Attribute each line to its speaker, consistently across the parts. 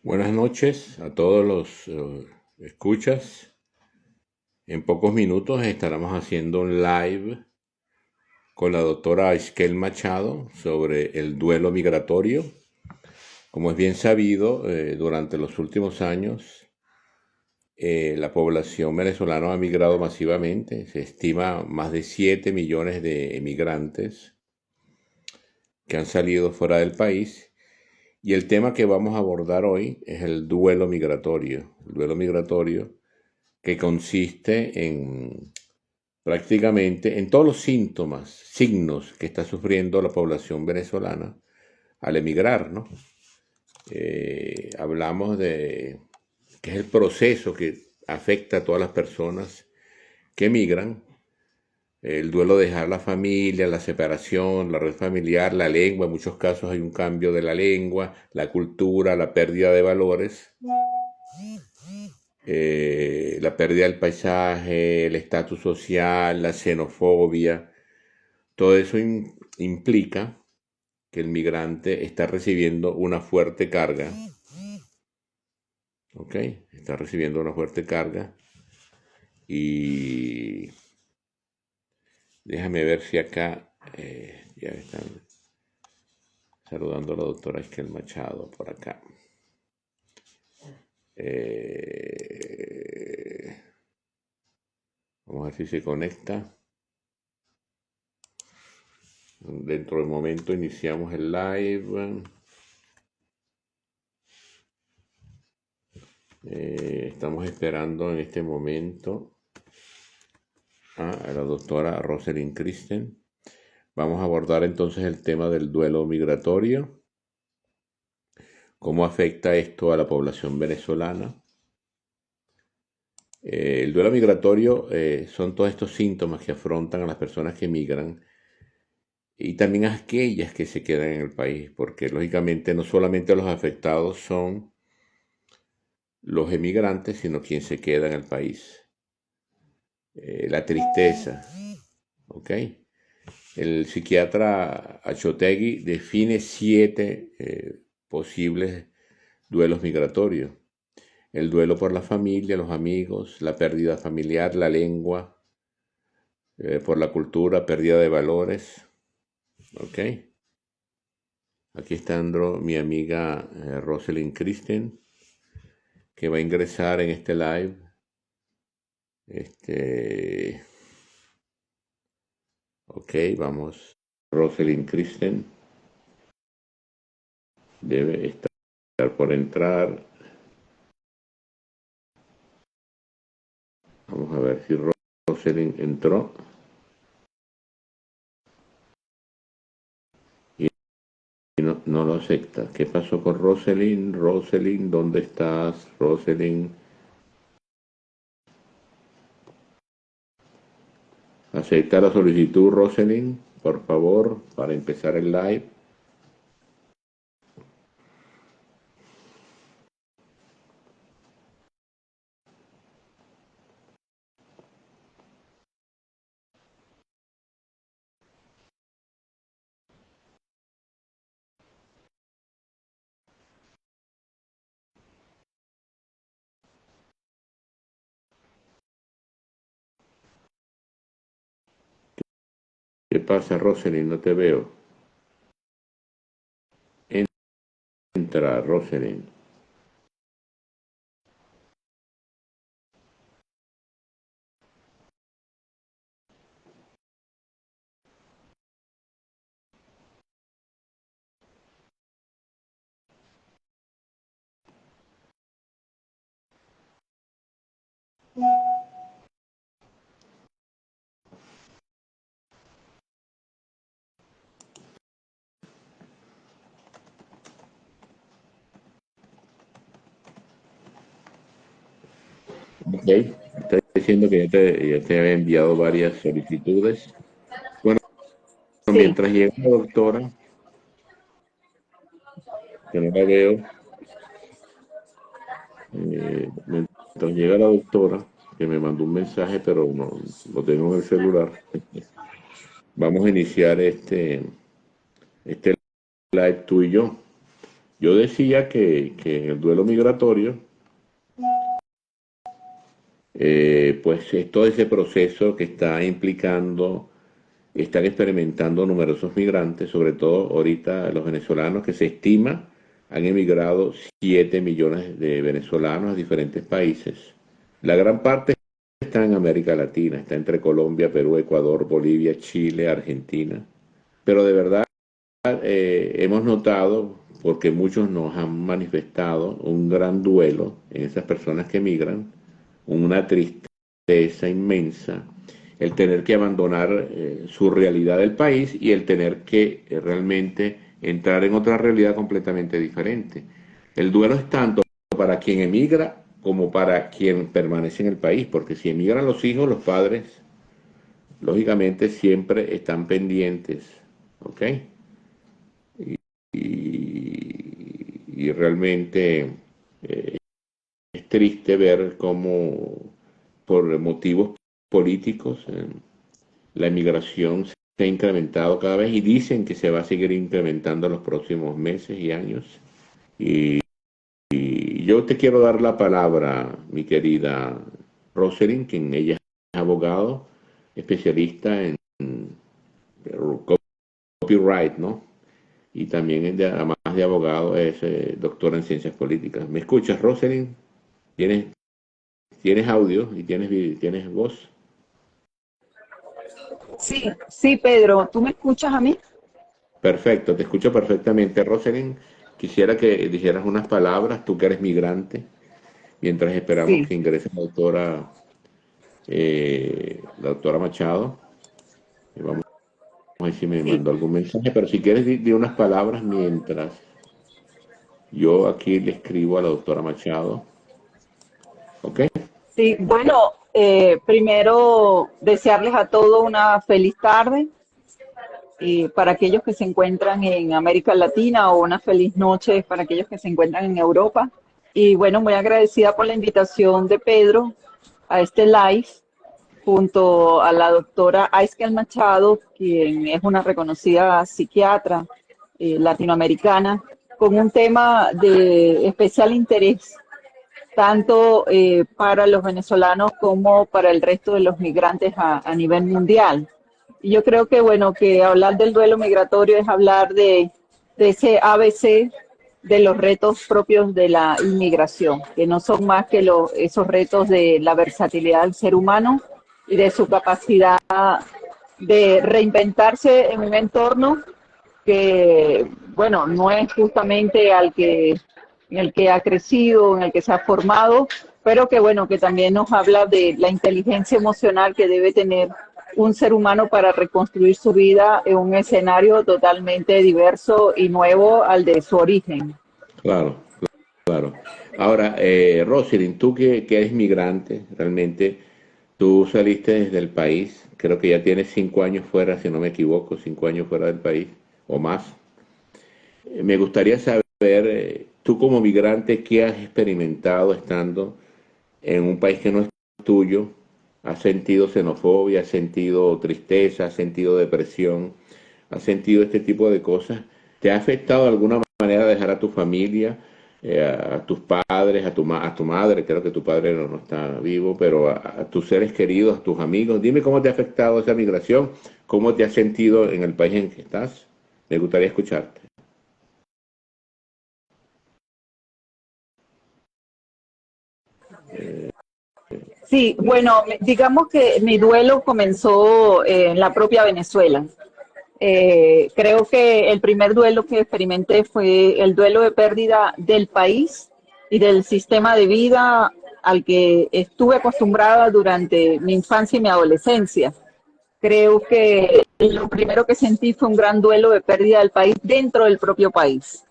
Speaker 1: Buenas noches a todos los escuchas. En pocos minutos estaremos haciendo un live con la doctora Isquel Machado sobre el duelo migratorio. Como es bien sabido, durante los últimos años la población venezolana ha migrado masivamente. Se estima más de 7 millones de emigrantes que han salido fuera del país. Y el tema que vamos a abordar hoy es el duelo migratorio. El duelo migratorio que consiste en prácticamente en todos los síntomas, signos que está sufriendo la población venezolana al emigrar, ¿no? Hablamos de que es el proceso que afecta a todas las personas que emigran, el duelo de dejar la familia, la separación, la red familiar, la lengua, en muchos casos hay un cambio de la lengua, la cultura, la pérdida de valores, la pérdida del paisaje, el estatus social, la xenofobia, todo eso implica que el migrante está recibiendo una fuerte carga, ¿ok? Está recibiendo una fuerte carga y déjame ver si acá ya están saludando a la doctora Esquel Machado por acá. Vamos a ver si se conecta. Dentro del momento iniciamos el live. Estamos esperando en este momento a la doctora Rosalind Kristen. Vamos a abordar entonces el tema del duelo migratorio, cómo afecta esto a la población venezolana. El duelo migratorio son todos estos síntomas que afrontan a las personas que emigran y también a aquellas que se quedan en el país, porque lógicamente no solamente los afectados son los emigrantes, sino quien se queda en el país. La tristeza, ¿ok? El psiquiatra Achotegui define 7 posibles duelos migratorios. El duelo por la familia, los amigos, la pérdida familiar, la lengua, por la cultura, pérdida de valores. ¿Ok? Aquí está mi amiga Rosalind Kristen, que va a ingresar en este live. Ok, vamos. Rosalind Kristen debe estar por entrar. Vamos a ver si Rosalind entró. Y no lo acepta. ¿Qué pasó con Rosalind? Rosalind, ¿dónde estás? Rosalind. Acepta la solicitud, Rosalind, por favor, para empezar el live. ¿Qué pasa, Rosalind? No te veo. Entra, Rosalind. Ok. Está diciendo que ya te había enviado varias solicitudes. Bueno,
Speaker 2: Sí,
Speaker 1: mientras llega la doctora, que no la veo, mientras llega la doctora, que me mandó un mensaje, pero no lo tengo en el celular, vamos a iniciar este live tú y yo. Yo decía que en el duelo migratorio, pues es todo ese proceso que está implicando, están experimentando numerosos migrantes, sobre todo ahorita los venezolanos, que se estima han emigrado 7 millones de venezolanos a diferentes países. La gran parte está en América Latina, está entre Colombia, Perú, Ecuador, Bolivia, Chile, Argentina. Pero de verdad hemos notado, porque muchos nos han manifestado, un gran duelo en esas personas que emigran, una tristeza inmensa, el tener que abandonar su realidad del país y el tener que realmente entrar en otra realidad completamente diferente. El duelo es tanto para quien emigra como para quien permanece en el país, porque si emigran los hijos, los padres, lógicamente siempre están pendientes, ¿ok? Y realmente es triste ver cómo por motivos políticos la emigración se ha incrementado cada vez y dicen que se va a seguir incrementando en los próximos meses y años. Y, y yo te quiero dar la palabra, mi querida Rosalind, quien ella es abogado, especialista en copyright, ¿no? Y también, además de abogado, es doctora en ciencias políticas. ¿Me escuchas, Rosalind? ¿Tienes, tienes audio y tienes voz?
Speaker 2: Sí, sí, Pedro, ¿tú me escuchas a mí?
Speaker 1: Perfecto, te escucho perfectamente. Rosalind, quisiera que dijeras unas palabras, tú que eres migrante, mientras esperamos
Speaker 2: Sí,
Speaker 1: que ingrese la doctora Machado. Vamos a ver si me
Speaker 2: sí,
Speaker 1: mandó algún mensaje, pero si quieres, di unas palabras mientras yo aquí le escribo a la doctora Machado. ¿Ok?
Speaker 2: sí. Bueno, primero desearles a todos una feliz tarde para aquellos que se encuentran en América Latina o una feliz noche para aquellos que se encuentran en Europa. Y bueno, muy agradecida por la invitación de Pedro a este live junto a la doctora Aiskel Machado, quien es una reconocida psiquiatra latinoamericana, con un tema de especial interés tanto para los venezolanos como para el resto de los migrantes a nivel mundial. Y yo creo que, bueno, que hablar del duelo migratorio es hablar de ese ABC de los retos propios de la inmigración, que no son más que esos retos de la versatilidad del ser humano y de su capacidad de reinventarse en un entorno que, bueno, no es justamente en el que ha crecido, en el que se ha formado, pero que, bueno, que también nos habla de la inteligencia emocional que debe tener un ser humano para reconstruir su vida en un escenario totalmente diverso y nuevo al de su origen.
Speaker 1: Claro, claro. Ahora, Rosalind, tú que eres migrante, realmente tú saliste desde el país, creo que ya tienes 5 años fuera, si no me equivoco, 5 años fuera del país o más. Me gustaría saber, tú como migrante, ¿qué has experimentado estando en un país que no es tuyo? ¿Has sentido xenofobia, has sentido tristeza, has sentido depresión, has sentido este tipo de cosas? ¿Te ha afectado de alguna manera dejar a tu familia, a tus padres, a tu madre? Creo que tu padre no está vivo, pero a tus seres queridos, a tus amigos. Dime cómo te ha afectado esa migración, cómo te has sentido en el país en que estás. Me gustaría escucharte.
Speaker 2: Sí, bueno, digamos que mi duelo comenzó en la propia Venezuela. Creo que el primer duelo que experimenté fue el duelo de pérdida del país y del sistema de vida al que estuve acostumbrada durante mi infancia y mi adolescencia. Creo que lo primero que sentí fue un gran duelo de pérdida del país dentro del propio país.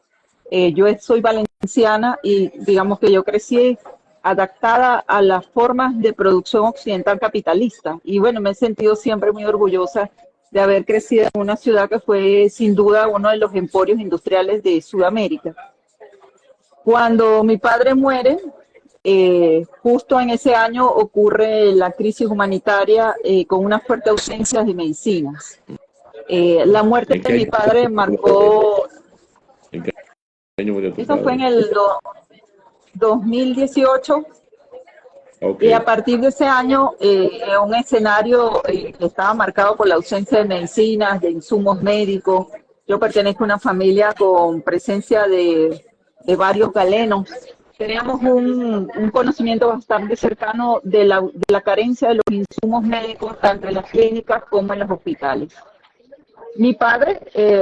Speaker 2: Yo soy valenciana y digamos que yo crecí adaptada a las formas de producción occidental capitalista. Y bueno, me he sentido siempre muy orgullosa de haber crecido en una ciudad que fue sin duda uno de los emporios industriales de Sudamérica. Cuando mi padre muere, justo en ese año ocurre la crisis humanitaria con una fuerte ausencia de medicinas. La muerte
Speaker 1: ¿En
Speaker 2: de
Speaker 1: qué
Speaker 2: mi
Speaker 1: año
Speaker 2: padre
Speaker 1: murió?
Speaker 2: marcó
Speaker 1: ¿En qué año murió
Speaker 2: Eso fue en
Speaker 1: Estados.
Speaker 2: el 2018.
Speaker 1: Ok,
Speaker 2: Y a partir de ese año, un escenario que estaba marcado por la ausencia de medicinas, de insumos médicos. Yo pertenezco a una familia con presencia de varios galenos. Teníamos un conocimiento bastante cercano de la carencia de los insumos médicos, tanto en las clínicas como en los hospitales. Mi padre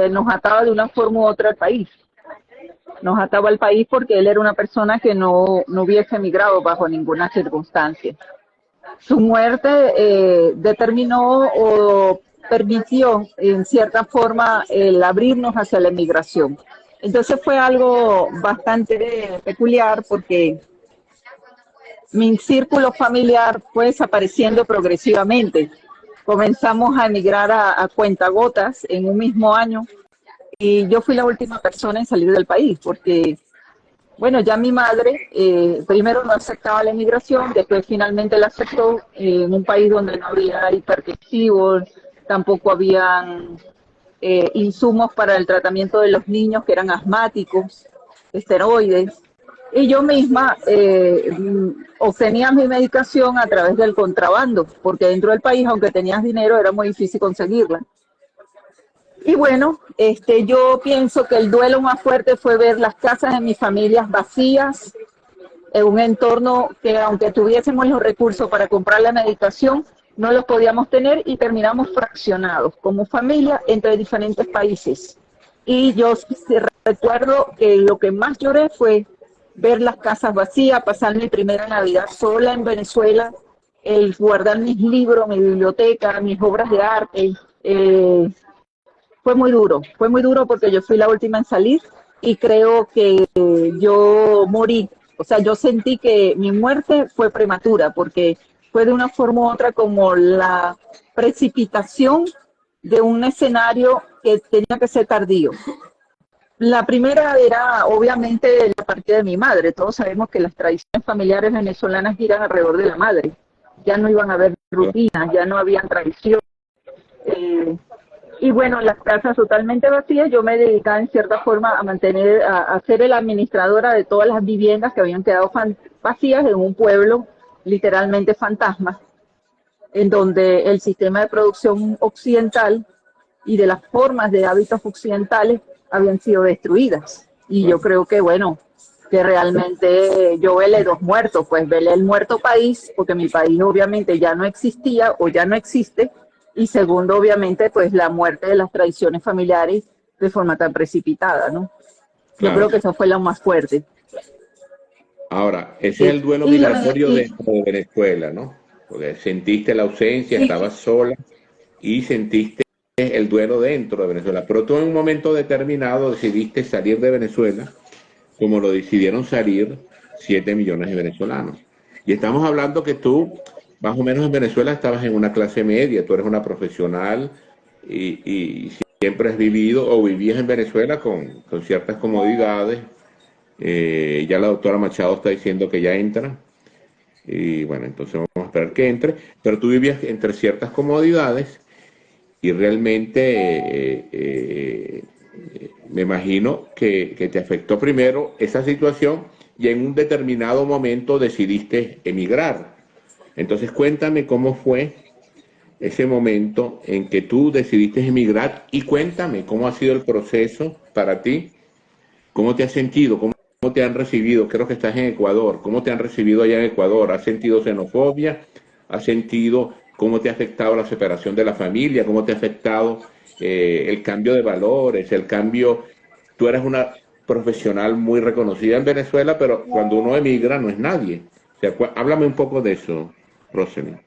Speaker 2: nos ataba de una forma u otra al país. Nos ataba al país porque él era una persona que no hubiese emigrado bajo ninguna circunstancia. Su muerte determinó o permitió en cierta forma el abrirnos hacia la emigración. Entonces fue algo bastante peculiar porque mi círculo familiar fue desapareciendo progresivamente. Comenzamos a emigrar a cuentagotas en un mismo año y yo fui la última persona en salir del país porque bueno, ya mi madre primero no aceptaba la inmigración, después finalmente la aceptó en un país donde no había hipertensivos, tampoco habían insumos para el tratamiento de los niños que eran asmáticos, esteroides. Y yo misma obtenía mi medicación a través del contrabando, porque dentro del país, aunque tenías dinero, era muy difícil conseguirla. Y bueno, yo pienso que el duelo más fuerte fue ver las casas de mis familias vacías, en un entorno que aunque tuviésemos los recursos para comprar la medicación, no los podíamos tener y terminamos fraccionados como familia entre diferentes países. Y yo recuerdo que lo que más lloré fue ver las casas vacías, pasar mi primera Navidad sola en Venezuela, el guardar mis libros, mi biblioteca, mis obras de arte. Fue muy duro porque yo fui la última en salir y creo que yo morí. O sea, yo sentí que mi muerte fue prematura porque fue de una forma u otra como la precipitación de un escenario que tenía que ser tardío. La primera era obviamente la partida de mi madre. Todos sabemos que las tradiciones familiares venezolanas giran alrededor de la madre. Ya no iban a haber rutinas, ya no habían tradiciones. Eh, y bueno, las casas totalmente vacías, yo me dedicaba en cierta forma a mantener, a ser la administradora de todas las viviendas que habían quedado vacías en un pueblo literalmente fantasma, en donde el sistema de producción occidental y de las formas de hábitos occidentales habían sido destruidas. Y yo creo que, bueno, que realmente yo velé dos muertos, pues velé el muerto país, porque mi país obviamente ya no existía o ya no existe, y segundo, obviamente, pues la muerte de las tradiciones familiares de forma tan precipitada, ¿no? Yo
Speaker 1: claro.
Speaker 2: creo que eso fue lo más fuerte.
Speaker 1: Ahora, ese es
Speaker 2: Sí.
Speaker 1: el duelo migratorio dentro de Venezuela, ¿no? Porque sentiste la ausencia,
Speaker 2: Sí,
Speaker 1: estabas sola y sentiste el duelo dentro de Venezuela. Pero tú en un momento determinado decidiste salir de Venezuela, como lo decidieron salir 7 millones de venezolanos. Y estamos hablando que tú, más o menos en Venezuela, estabas en una clase media, tú eres una profesional y siempre has vivido o vivías en Venezuela con ciertas comodidades. Ya la doctora Machado está diciendo que ya entra. Y bueno, entonces vamos a esperar que entre. Pero tú vivías entre ciertas comodidades y realmente me imagino que te afectó primero esa situación y en un determinado momento decidiste emigrar. Entonces cuéntame cómo fue ese momento en que tú decidiste emigrar y cuéntame cómo ha sido el proceso para ti, cómo te has sentido, cómo te han recibido. Creo que estás en Ecuador. ¿Cómo te han recibido allá en Ecuador? ¿Has sentido xenofobia? ¿Has sentido cómo te ha afectado la separación de la familia? ¿Cómo te ha afectado el cambio de valores? El cambio. Tú eres una profesional muy reconocida en Venezuela, pero cuando uno emigra no es nadie. O sea, háblame un poco de eso, Rosely.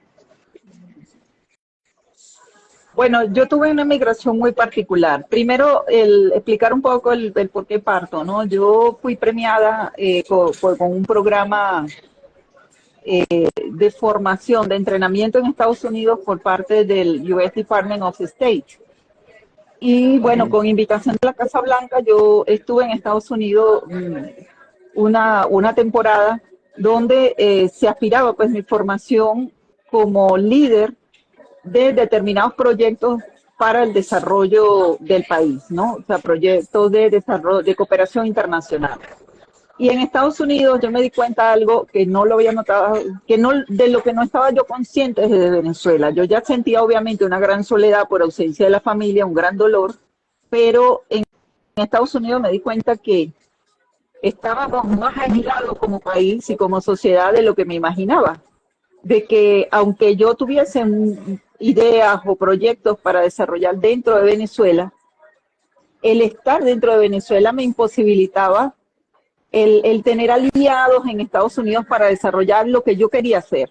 Speaker 2: bueno, yo tuve una migración muy particular. Primero, el explicar un poco el por qué parto, ¿no? Yo fui premiada con un programa de formación, de entrenamiento en Estados Unidos por parte del US Department of State. Y bueno,
Speaker 1: Ujú.
Speaker 2: con invitación de la Casa Blanca, yo estuve en Estados Unidos una temporada donde se aspiraba pues mi formación como líder de determinados proyectos para el desarrollo del país, ¿no? O sea, proyectos de desarrollo, de cooperación internacional. Y en Estados Unidos yo me di cuenta de algo que no lo había notado, que no, de lo que no estaba yo consciente desde Venezuela. Yo ya sentía obviamente una gran soledad por ausencia de la familia, un gran dolor, pero en Estados Unidos me di cuenta que estábamos más aislados como país y como sociedad de lo que me imaginaba. De que aunque yo tuviese ideas o proyectos para desarrollar dentro de Venezuela, el estar dentro de Venezuela me imposibilitaba el tener aliados en Estados Unidos para desarrollar lo que yo quería hacer.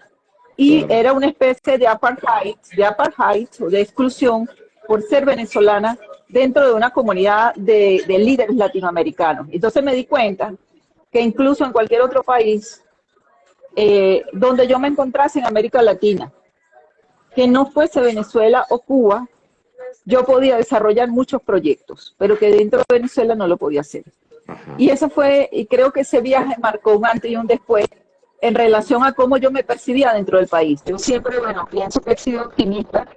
Speaker 2: Y
Speaker 1: Claro.
Speaker 2: era una especie de apartheid o de exclusión por ser venezolana dentro de una comunidad de líderes latinoamericanos. Entonces me di cuenta que incluso en cualquier otro país donde yo me encontrase en América Latina, que no fuese Venezuela o Cuba, yo podía desarrollar muchos proyectos, pero que dentro de Venezuela no lo podía hacer.
Speaker 1: Ajá.
Speaker 2: Y eso fue, y creo que ese viaje marcó un antes y un después en relación a cómo yo me percibía dentro del país. Yo siempre, bueno, pienso que he sido optimista,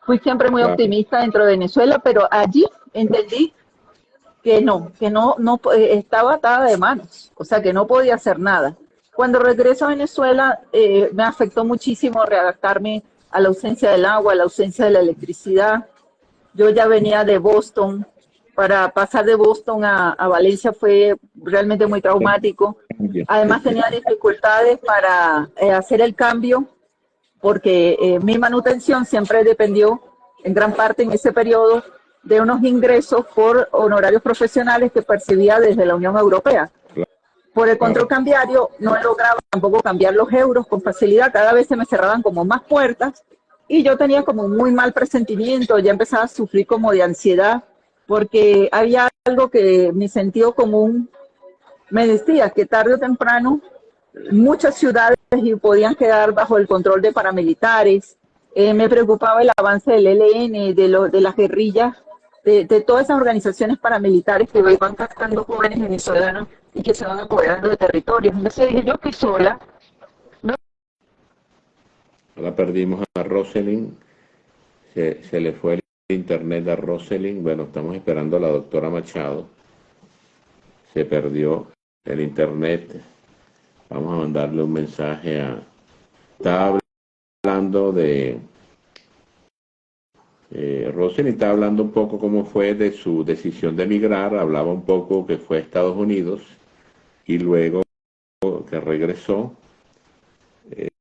Speaker 2: fui siempre muy
Speaker 1: Claro.
Speaker 2: optimista dentro de Venezuela, pero allí entendí que no estaba atada de manos, o sea, que no podía hacer nada. Cuando regreso a Venezuela, me afectó muchísimo readaptarme a la ausencia del agua, a la ausencia de la electricidad. Yo ya venía de Boston, para pasar de Boston a Valencia fue realmente muy traumático.
Speaker 1: Cambio.
Speaker 2: Además tenía dificultades para hacer el cambio porque mi manutención siempre dependió en gran parte en ese periodo de unos ingresos por honorarios profesionales que percibía desde la Unión Europea. Por el control
Speaker 1: Claro.
Speaker 2: cambiario no lograba tampoco cambiar los euros con facilidad, cada vez se me cerraban como más puertas y yo tenía como un muy mal presentimiento, ya empezaba a sufrir como de ansiedad porque había algo que mi sentido común me decía que tarde o temprano muchas ciudades podían quedar bajo el control de paramilitares. Me preocupaba el avance del ELN, de las guerrillas, de todas esas organizaciones paramilitares que van captando jóvenes venezolanos y que se van apoderando de territorios. Entonces dije, yo estoy sola. No.
Speaker 1: Ahora perdimos a Rosalind. Se le fue el internet a Rosalind. Bueno, estamos esperando a la doctora Machado. Se perdió el internet. Vamos a mandarle un mensaje a... Estaba hablando de... Rosalind estaba hablando un poco cómo fue de su decisión de emigrar. Hablaba un poco que fue a Estados Unidos y luego que regresó.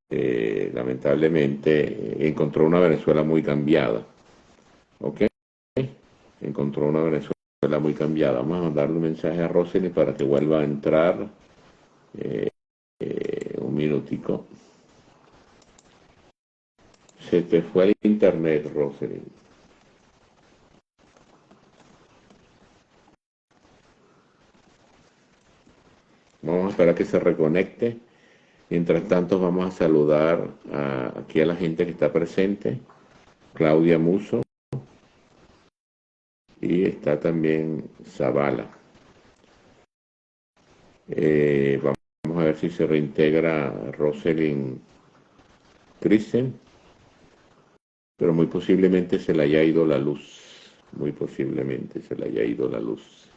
Speaker 1: Lamentablemente encontró una Venezuela muy cambiada. ¿Ok? Encontró una Venezuela muy cambiada. Vamos a mandarle un mensaje a Rosalind para que vuelva a entrar. Un minutico. Se te fue el internet, Rosalind. Vamos a esperar que se reconecte. Mientras tanto, vamos a saludar aquí a la gente que está presente. Claudia Muso. Y está también Zavala. Vamos a ver si se reintegra Rosalind Kristen, pero muy posiblemente se le haya ido la luz. Muy posiblemente se le haya ido la luz.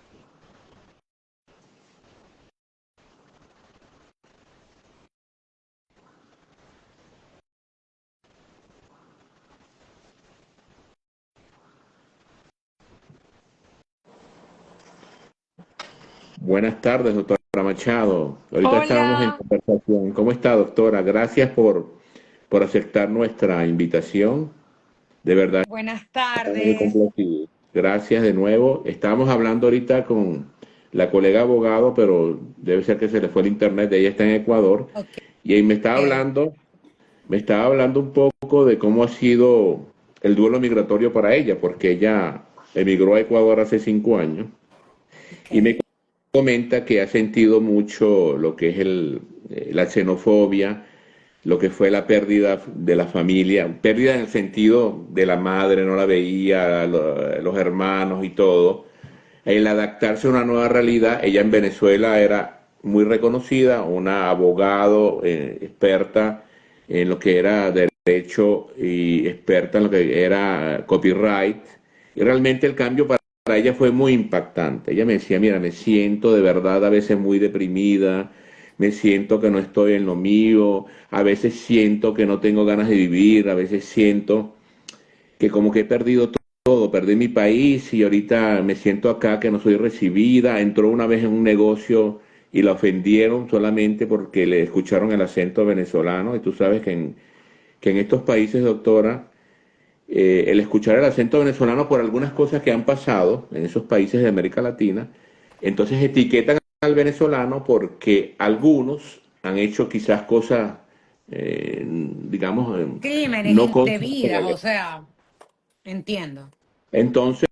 Speaker 1: Buenas tardes, doctora Machado. Ahorita estábamos en
Speaker 3: Hola,
Speaker 1: conversación. ¿Cómo está, doctora? Gracias por aceptar nuestra invitación. De verdad,
Speaker 3: buenas
Speaker 1: estamos muy
Speaker 3: tardes.
Speaker 1: complacidos. Gracias de nuevo. Estábamos hablando ahorita con la colega abogado, pero debe ser que se le fue el internet. Ella está en Ecuador.
Speaker 3: Ok.
Speaker 1: Y ahí me estaba hablando un poco de cómo ha sido el duelo migratorio para ella, porque ella emigró a Ecuador hace 5 años. Y me
Speaker 3: Ok.
Speaker 1: comenta que ha sentido mucho lo que es la xenofobia, lo que fue la pérdida de la familia, pérdida en el sentido de la madre, no la veía, los hermanos y todo. El adaptarse a una nueva realidad, ella en Venezuela era muy reconocida, una abogado experta en lo que era derecho y experta en lo que era copyright. Y realmente el cambio para ella fue muy impactante. Ella me decía, mira, me siento de verdad a veces muy deprimida, me siento que no estoy en lo mío, a veces siento que no tengo ganas de vivir, a veces siento que como que he perdido todo, perdí mi país y ahorita me siento acá que no soy recibida. Entró una vez en un negocio y la ofendieron solamente porque le escucharon el acento venezolano y tú sabes que en estos países, doctora, el escuchar el acento venezolano por algunas cosas que han pasado en esos países de América Latina, entonces etiquetan al venezolano porque algunos han hecho quizás cosas, digamos,
Speaker 3: Crímenes
Speaker 1: no cosas con la
Speaker 3: indebidas, o
Speaker 1: ley.
Speaker 3: sea, entiendo.
Speaker 1: Entonces,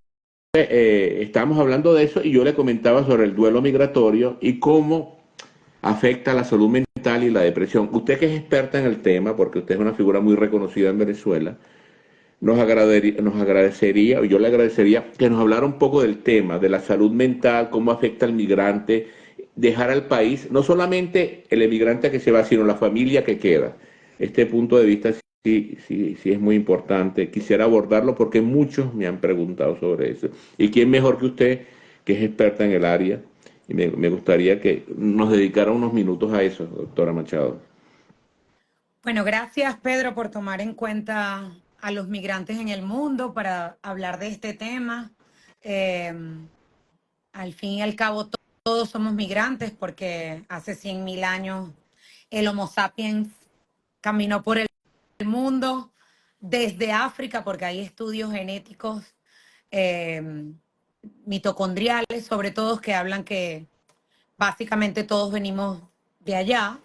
Speaker 1: estábamos hablando de eso y yo le comentaba sobre el duelo migratorio y cómo afecta la salud mental y la depresión. Usted que es experta en el tema, porque usted es una figura muy reconocida en Venezuela, nos agradecería, o yo le agradecería que nos hablara un poco del tema, de la salud mental, cómo afecta al migrante, dejar al país, no solamente el emigrante que se va, sino la familia que queda. Este punto de vista sí es muy importante. Quisiera abordarlo porque muchos me han preguntado sobre eso. ¿Y quién mejor que usted, que es experta en el área? Y me gustaría que nos dedicara unos minutos a eso, doctora Machado.
Speaker 3: Bueno, gracias Pedro por tomar en cuenta a los migrantes en el mundo para hablar de este tema. Eh, Al fin y al cabo, todos somos migrantes porque hace 100.000 años el Homo sapiens caminó por el mundo desde África, porque hay estudios genéticos eh, mitocondriales, sobre todo, que hablan que básicamente todos venimos de allá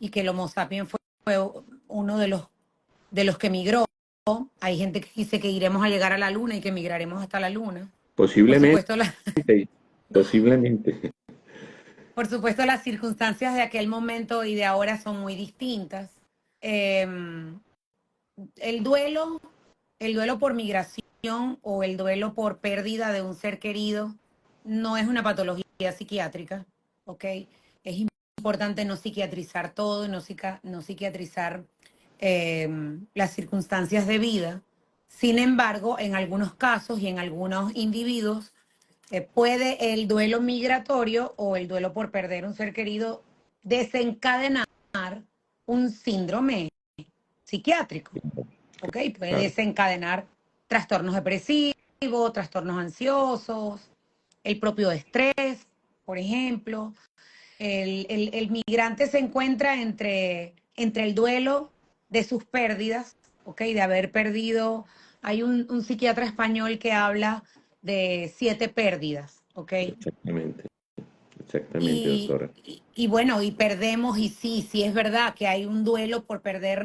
Speaker 3: y que el Homo sapiens fue uno de los que migró. Hay gente que dice que iremos a llegar a la luna y que migraremos hasta la luna. Por
Speaker 1: Posiblemente,
Speaker 3: supuesto,
Speaker 1: posiblemente.
Speaker 3: por supuesto, las circunstancias de aquel momento y de ahora son muy distintas. Eh, el duelo, el duelo por migración o el duelo por pérdida de un ser querido no es una patología psiquiátrica, ¿ok? Es importante no psiquiatrizar todo, no psiquiatrizar las circunstancias de vida. Sin embargo, en algunos casos y en algunos individuos, puede el duelo migratorio o el duelo por perder un ser querido desencadenar un síndrome psiquiátrico, ¿ok? Puede
Speaker 1: Claro,
Speaker 3: desencadenar trastornos depresivos, trastornos ansiosos, el propio estrés, por ejemplo. El migrante se encuentra entre el duelo de sus pérdidas, ¿ok? De haber perdido. Hay un psiquiatra español que habla de 7 pérdidas, ¿ok?
Speaker 1: exactamente, exactamente,
Speaker 3: Y,
Speaker 1: doctora.
Speaker 3: y bueno, y perdemos, y sí es verdad que hay un duelo por perder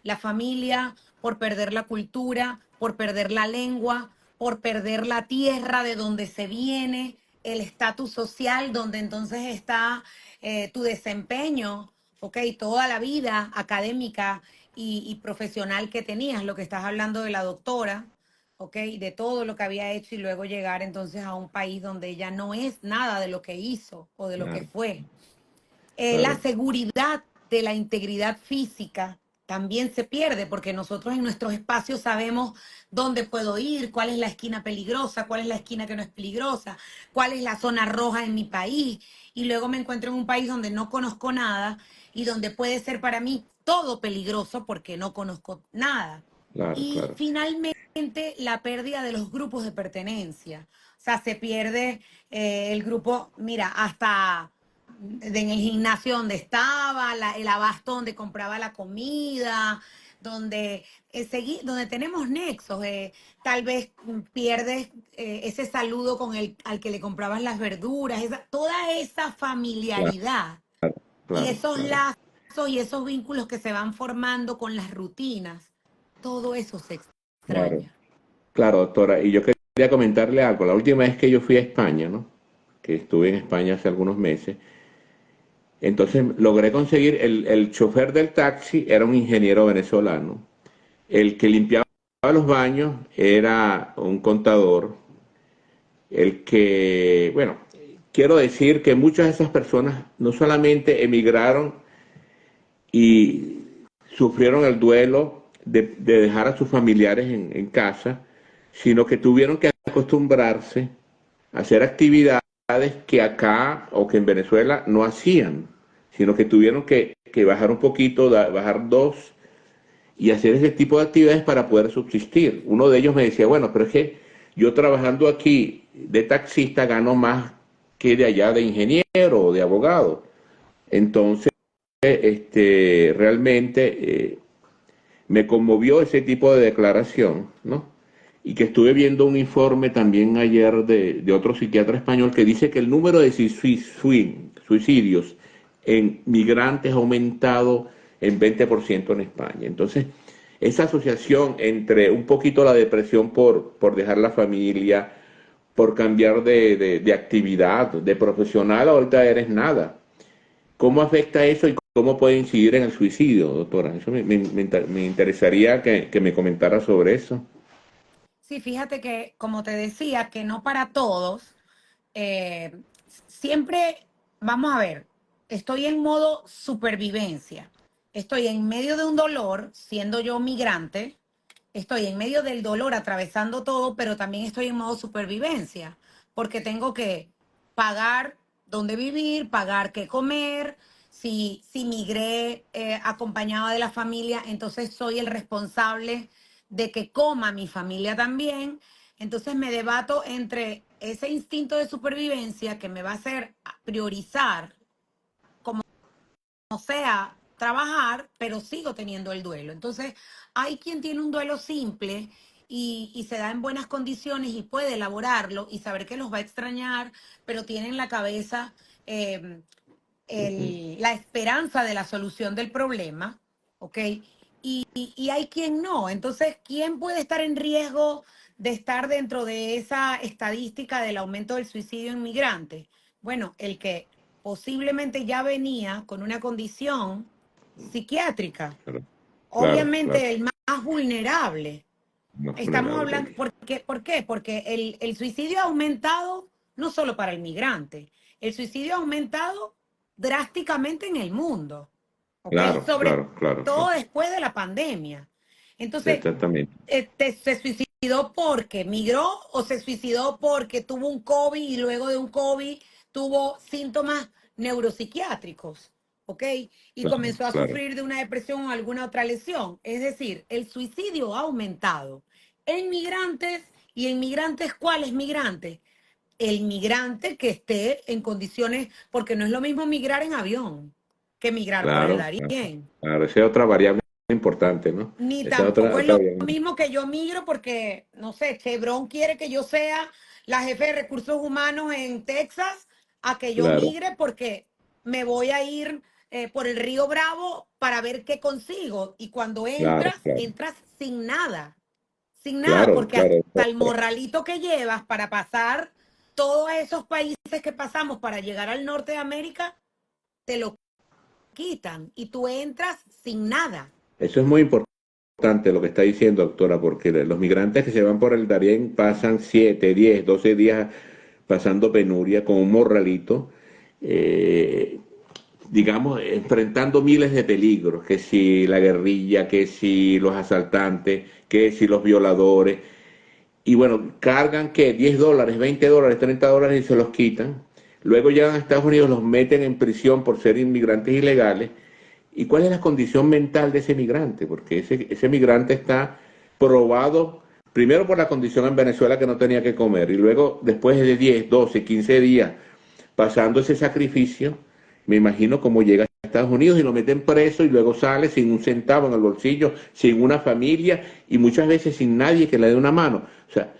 Speaker 3: la familia, por perder la cultura, por perder la lengua, por perder la tierra de donde se viene, el estatus social donde entonces está tu desempeño, ¿ok? Toda la vida académica y profesional que tenías, lo que estás hablando de la doctora, ¿ok? De todo lo que había hecho y luego llegar entonces a un país donde ella no es nada de lo que hizo o de lo que
Speaker 1: Claro,
Speaker 3: fue. La
Speaker 1: claro,
Speaker 3: seguridad de la integridad física también se pierde porque nosotros en nuestros espacios sabemos dónde puedo ir, cuál es la esquina peligrosa, cuál es la esquina que no es peligrosa, cuál es la zona roja en mi país. Y luego me encuentro en un país donde no conozco nada y donde puede ser para mí todo peligroso porque no conozco nada.
Speaker 1: claro,
Speaker 3: Y
Speaker 1: claro.
Speaker 3: finalmente la pérdida de los grupos de pertenencia. O sea, se pierde el grupo, mira, hasta en el gimnasio donde estaba, el abasto donde compraba la comida, donde, donde tenemos nexos. Tal vez pierdes ese saludo con al que le comprabas las verduras, toda esa
Speaker 1: Claro,
Speaker 3: familiaridad y
Speaker 1: claro,
Speaker 3: esos
Speaker 1: claro,
Speaker 3: lazos y esos vínculos que se van formando con las rutinas, todo eso se
Speaker 1: claro.
Speaker 3: extraña.
Speaker 1: Claro, doctora, y yo quería comentarle algo. La última vez que yo fui a España, ¿no? Que estuve en España hace algunos meses, entonces logré conseguir el chofer del taxi, era un ingeniero venezolano. El que limpiaba los baños era un contador. El que, bueno, quiero decir que muchas de esas personas no solamente emigraron y sufrieron el duelo de dejar a sus familiares en casa, sino que tuvieron que acostumbrarse hacer actividades que acá o que en Venezuela no hacían, sino que tuvieron que bajar un poquito, bajar dos y hacer ese tipo de actividades para poder subsistir. Uno de ellos me decía, bueno, pero es que yo trabajando aquí de taxista gano más que de allá de ingeniero o de abogado. Entonces, realmente me conmovió ese tipo de declaración, ¿no? Y que estuve viendo un informe también ayer de otro psiquiatra español que dice que el número de suicidios en migrantes ha aumentado en 20% en España. Entonces, esa asociación entre un poquito la depresión por dejar la familia, por cambiar de actividad, de profesional, ahorita eres nada. ¿Cómo afecta eso y cómo puede incidir en el suicidio, doctora? Eso me interesaría que me comentara sobre eso.
Speaker 3: Sí, fíjate que, como te decía, que no para todos, eh, siempre, vamos a ver, estoy en modo supervivencia. Estoy en medio de un dolor, siendo yo migrante, estoy en medio del dolor atravesando todo, pero también estoy en modo supervivencia, porque tengo que pagar dónde vivir, pagar qué comer. Si migré acompañada de la familia, entonces soy el responsable de que coma mi familia también. Entonces me debato entre ese instinto de supervivencia que me va a hacer priorizar no sea trabajar, pero sigo teniendo el duelo. Entonces, hay quien tiene un duelo simple y se da en buenas condiciones y puede elaborarlo y saber que los va a extrañar, pero tiene en la cabeza eh,
Speaker 1: Ujú.
Speaker 3: la esperanza de la solución del problema, ¿ok? Y hay quien no. Entonces, ¿quién puede estar en riesgo de estar dentro de esa estadística del aumento del suicidio en migrantes? Bueno, el que posiblemente ya venía con una condición psiquiátrica.
Speaker 1: Claro, claro, claro.
Speaker 3: Obviamente el más vulnerable.
Speaker 1: Más
Speaker 3: Estamos
Speaker 1: vulnerable.
Speaker 3: hablando, ¿por qué? Porque el suicidio ha aumentado no solo para el migrante, el suicidio ha aumentado drásticamente en el mundo, ¿ok?
Speaker 1: Claro,
Speaker 3: Sobre
Speaker 1: claro, claro,
Speaker 3: todo
Speaker 1: claro.
Speaker 3: después de la pandemia. Entonces,
Speaker 1: Exactamente.
Speaker 3: ¿se suicidó porque migró o se suicidó porque tuvo un COVID y luego de un COVID tuvo síntomas neuropsiquiátricos? ¿Ok? Y
Speaker 1: Claro,
Speaker 3: comenzó a
Speaker 1: claro.
Speaker 3: sufrir de una depresión o alguna otra lesión. Es decir, el suicidio ha aumentado en migrantes y en migrantes, ¿cuáles migrantes? El migrante que esté en condiciones, porque no es lo mismo migrar en avión que migrar por el
Speaker 1: Claro, claro.
Speaker 3: Darién.
Speaker 1: Claro, esa es otra variable importante, ¿no?
Speaker 3: Ni
Speaker 1: Esa es
Speaker 3: tampoco es
Speaker 1: otra
Speaker 3: lo
Speaker 1: variable.
Speaker 3: mismo que yo migro porque, no sé, Chevron quiere que yo sea la jefe de recursos humanos en Texas, a que yo
Speaker 1: Claro,
Speaker 3: migre porque me voy a ir por el río Bravo para ver qué consigo. Y cuando
Speaker 1: claro,
Speaker 3: entras,
Speaker 1: claro.
Speaker 3: entras sin nada,
Speaker 1: Claro,
Speaker 3: porque
Speaker 1: claro.
Speaker 3: hasta el morralito que llevas para pasar todos esos países que pasamos para llegar al norte de América, te lo quitan y tú entras sin nada.
Speaker 1: Eso es muy importante lo que está diciendo, doctora, porque los migrantes que se van por el Darién pasan 7, 10, 12 días pasando penuria con un morralito, eh, digamos, enfrentando miles de peligros, que si la guerrilla, que si los asaltantes, que si los violadores, y bueno, cargan que $10, $20, $30 y se los quitan. Luego llegan a Estados Unidos, los meten en prisión por ser inmigrantes ilegales. ¿Y cuál es la condición mental de ese migrante? Porque ese migrante está probado primero por la condición en Venezuela que no tenía que comer y luego después de 10, 12, 15 días pasando ese sacrificio, me imagino cómo llega a Estados Unidos y lo meten preso y luego sale sin un centavo en el bolsillo, sin una familia y muchas veces sin nadie que le dé una mano. O sea,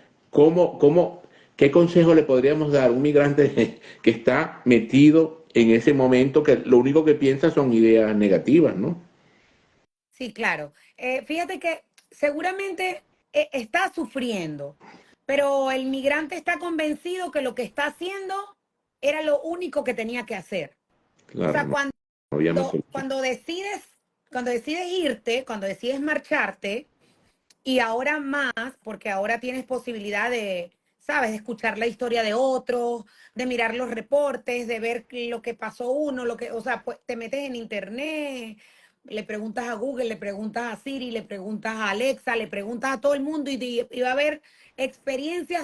Speaker 1: qué consejo le podríamos dar a un migrante que está metido en ese momento que lo único que piensa son ideas negativas, ¿no?
Speaker 3: Sí, claro. Fíjate que seguramente está sufriendo, pero el migrante está convencido que lo que está haciendo era lo único que tenía que hacer. O
Speaker 1: Claro,
Speaker 3: sea,
Speaker 1: no, no había más
Speaker 3: cuando,
Speaker 1: solución.
Speaker 3: cuando decides, cuando decides irte, cuando decides marcharte, y ahora más, porque ahora tienes posibilidad de, sabes, de escuchar la historia de otros, de mirar los reportes, de ver lo que pasó uno, o sea, pues te metes en internet, le preguntas a Google, le preguntas a Siri, le preguntas a Alexa, le preguntas a todo el mundo y va a haber experiencias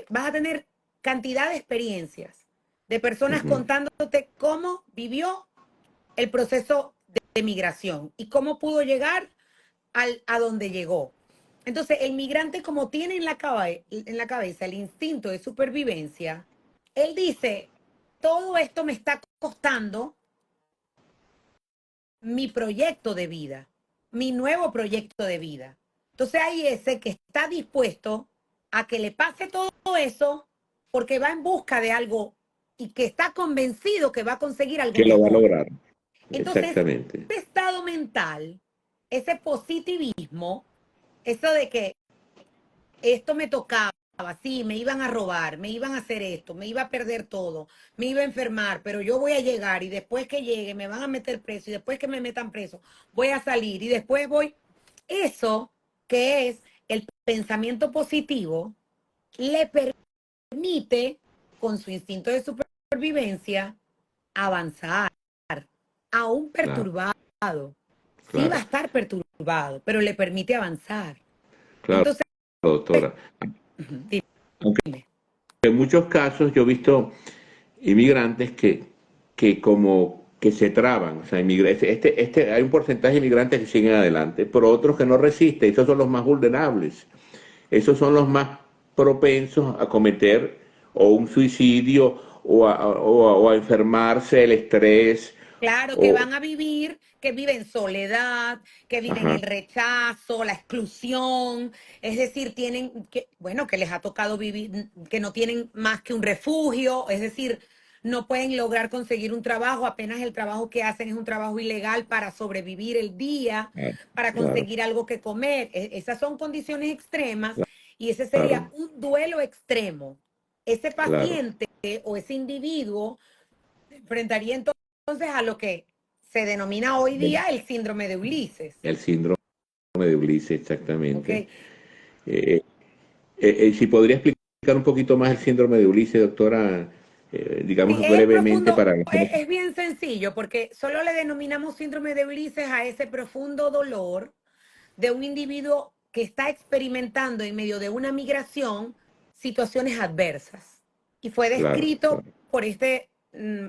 Speaker 3: vas a tener cantidad de experiencias de personas
Speaker 1: Ujú.
Speaker 3: contándote cómo vivió el proceso de migración y cómo pudo llegar a donde llegó. Entonces, el migrante, como tiene en la cabeza el instinto de supervivencia, él dice, todo esto me está costando mi proyecto de vida, mi nuevo proyecto de vida. Entonces hay ese que está dispuesto a que le pase todo eso porque va en busca de algo y que está convencido que va a conseguir algo
Speaker 1: Que lo va a
Speaker 3: mejor.
Speaker 1: lograr.
Speaker 3: Entonces,
Speaker 1: Exactamente.
Speaker 3: ese estado mental, ese positivismo, eso de que esto me tocaba, sí, me iban a robar, me iban a hacer esto, me iba a perder todo, me iba a enfermar, pero yo voy a llegar y después que llegue me van a meter preso y después que me metan preso voy a salir y después voy. Eso que es el pensamiento positivo le permite, con su instinto de supervivencia, avanzar, aún
Speaker 1: Claro,
Speaker 3: perturbado. Sí va a
Speaker 1: claro,
Speaker 3: estar perturbado, pero le permite avanzar.
Speaker 1: claro,
Speaker 3: Entonces,
Speaker 1: doctora. Aunque
Speaker 3: dime.
Speaker 1: en muchos casos yo he visto inmigrantes que como que se traban, o sea, hay un porcentaje de inmigrantes que siguen adelante, pero otros que no resisten, esos son los más vulnerables, esos son los más propensos a cometer o un suicidio o a enfermarse, el estrés,
Speaker 3: Claro, que
Speaker 1: o,
Speaker 3: van a vivir, que viven soledad, que viven
Speaker 1: ajá,
Speaker 3: el rechazo, la exclusión, es decir, tienen que, bueno, que les ha tocado vivir, que no tienen más que un refugio, es decir, no pueden lograr conseguir un trabajo, apenas el trabajo que hacen es un trabajo ilegal para sobrevivir el día,
Speaker 1: claro,
Speaker 3: para
Speaker 1: claro,
Speaker 3: conseguir algo que comer. Esas son condiciones extremas y ese sería
Speaker 1: claro,
Speaker 3: un duelo extremo. Ese
Speaker 1: claro,
Speaker 3: paciente o ese individuo enfrentaría entonces a lo que se denomina hoy día el síndrome de Ulises.
Speaker 1: el síndrome de Ulises,
Speaker 3: ¿Ok?
Speaker 1: exactamente. Eh, si podría explicar un poquito más el síndrome de Ulises, doctora,
Speaker 3: Sí,
Speaker 1: digamos
Speaker 3: es
Speaker 1: brevemente
Speaker 3: profundo,
Speaker 1: para...
Speaker 3: es bien sencillo, porque solo le denominamos síndrome de Ulises a ese profundo dolor de un individuo que está experimentando en medio de una migración situaciones adversas. Y fue
Speaker 1: Claro,
Speaker 3: descrito
Speaker 1: claro,
Speaker 3: por este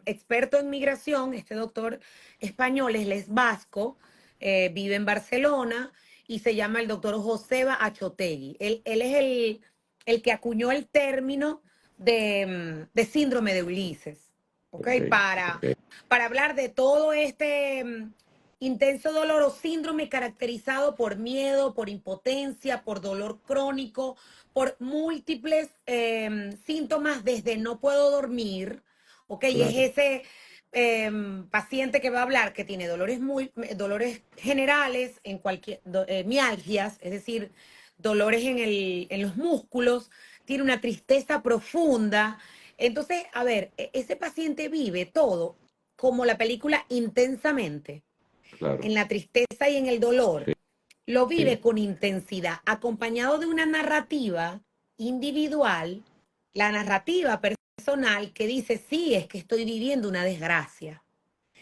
Speaker 3: experto en migración, este doctor español, él es vasco, vive en Barcelona y se llama el doctor Joseba Achotegui. Él es el que acuñó el término de síndrome de Ulises, ¿ok?
Speaker 1: ok,
Speaker 3: Para,
Speaker 1: ok,
Speaker 3: para hablar de todo este intenso dolor o síndrome caracterizado por miedo, por impotencia, por dolor crónico, por múltiples síntomas desde no puedo dormir, ¿ok? Y es
Speaker 1: claro,
Speaker 3: ese paciente que va a hablar que tiene dolores generales, en cualquier, mialgias, es decir, dolores en los músculos, tiene una tristeza profunda. Entonces, a ver, ese paciente vive todo como la película intensamente
Speaker 1: claro,
Speaker 3: en la tristeza y en el dolor,
Speaker 1: sí,
Speaker 3: lo vive
Speaker 1: sí,
Speaker 3: con intensidad, acompañado de una narrativa individual, la narrativa personal que dice, sí, es que estoy viviendo una desgracia.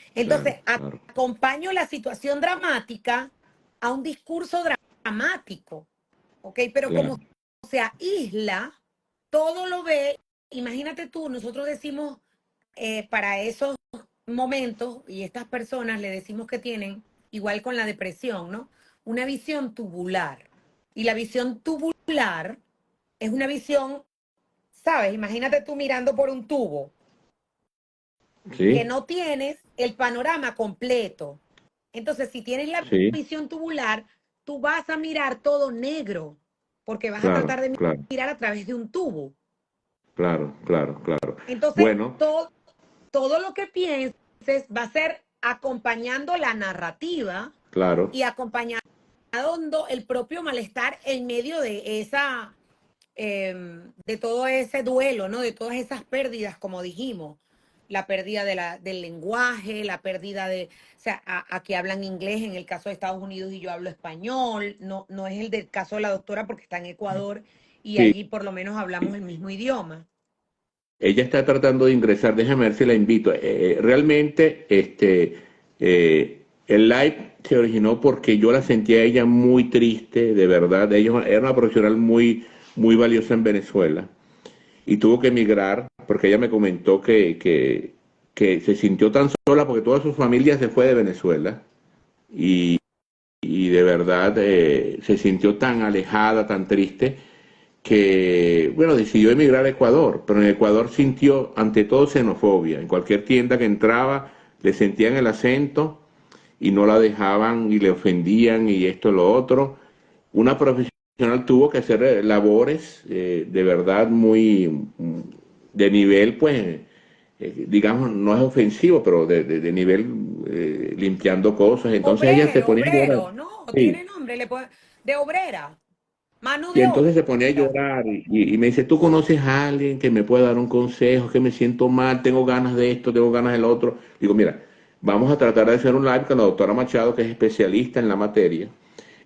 Speaker 1: claro,
Speaker 3: Entonces,
Speaker 1: claro,
Speaker 3: acompaño la situación dramática a un discurso dramático, ¿ok? Pero como
Speaker 1: claro,
Speaker 3: se aísla, todo lo ve, imagínate tú, nosotros decimos para esos momentos y estas personas le decimos que tienen, igual con la depresión, ¿no? Una visión tubular. Y la visión tubular es una visión, ¿sabes? Imagínate tú mirando por un tubo, que
Speaker 1: sí,
Speaker 3: no tienes el panorama completo. Entonces, si tienes la
Speaker 1: sí,
Speaker 3: visión tubular, tú vas a mirar todo negro, porque vas a
Speaker 1: claro,
Speaker 3: tratar de
Speaker 1: claro,
Speaker 3: mirar a través de un tubo.
Speaker 1: claro, claro, claro.
Speaker 3: Entonces,
Speaker 1: Bueno,
Speaker 3: todo lo que pienses va a ser acompañando la narrativa
Speaker 1: claro,
Speaker 3: y acompañando el propio malestar en medio de esa, de todo ese duelo, ¿no? De todas esas pérdidas, como dijimos, la pérdida del lenguaje, la pérdida de, o sea, aquí hablan inglés en el caso de Estados Unidos y yo hablo español, no, no es el del caso de la doctora porque está en Ecuador y
Speaker 1: sí,
Speaker 3: allí por lo menos hablamos el mismo idioma.
Speaker 1: ella está tratando de ingresar, déjame ver si la invito. Realmente, el live se originó porque yo la sentía a ella muy triste, de verdad. Ella era una profesional muy, muy valiosa en Venezuela. y tuvo que emigrar porque ella me comentó que se sintió tan sola porque toda su familia se fue de Venezuela y, y de verdad se sintió tan alejada, tan triste que, bueno, decidió emigrar a Ecuador, pero en Ecuador sintió ante todo xenofobia. En cualquier tienda que entraba le sentían el acento y no la dejaban y le ofendían y esto lo otro. Una profesional tuvo que hacer labores de verdad muy de nivel, pues, digamos, no es ofensivo, pero de nivel limpiando cosas. Entonces ella se ponía a llorar.
Speaker 3: Obrero, no,
Speaker 1: Sí.
Speaker 3: tiene nombre, de obrera, mano
Speaker 1: Y
Speaker 3: de
Speaker 1: entonces se
Speaker 3: obra.
Speaker 1: ponía a llorar y me dice, ¿tú conoces a alguien que me pueda dar un consejo? Que me siento mal, tengo ganas de esto, tengo ganas del otro. Digo, mira, vamos a tratar de hacer un live con la doctora Machado, que es especialista en la materia,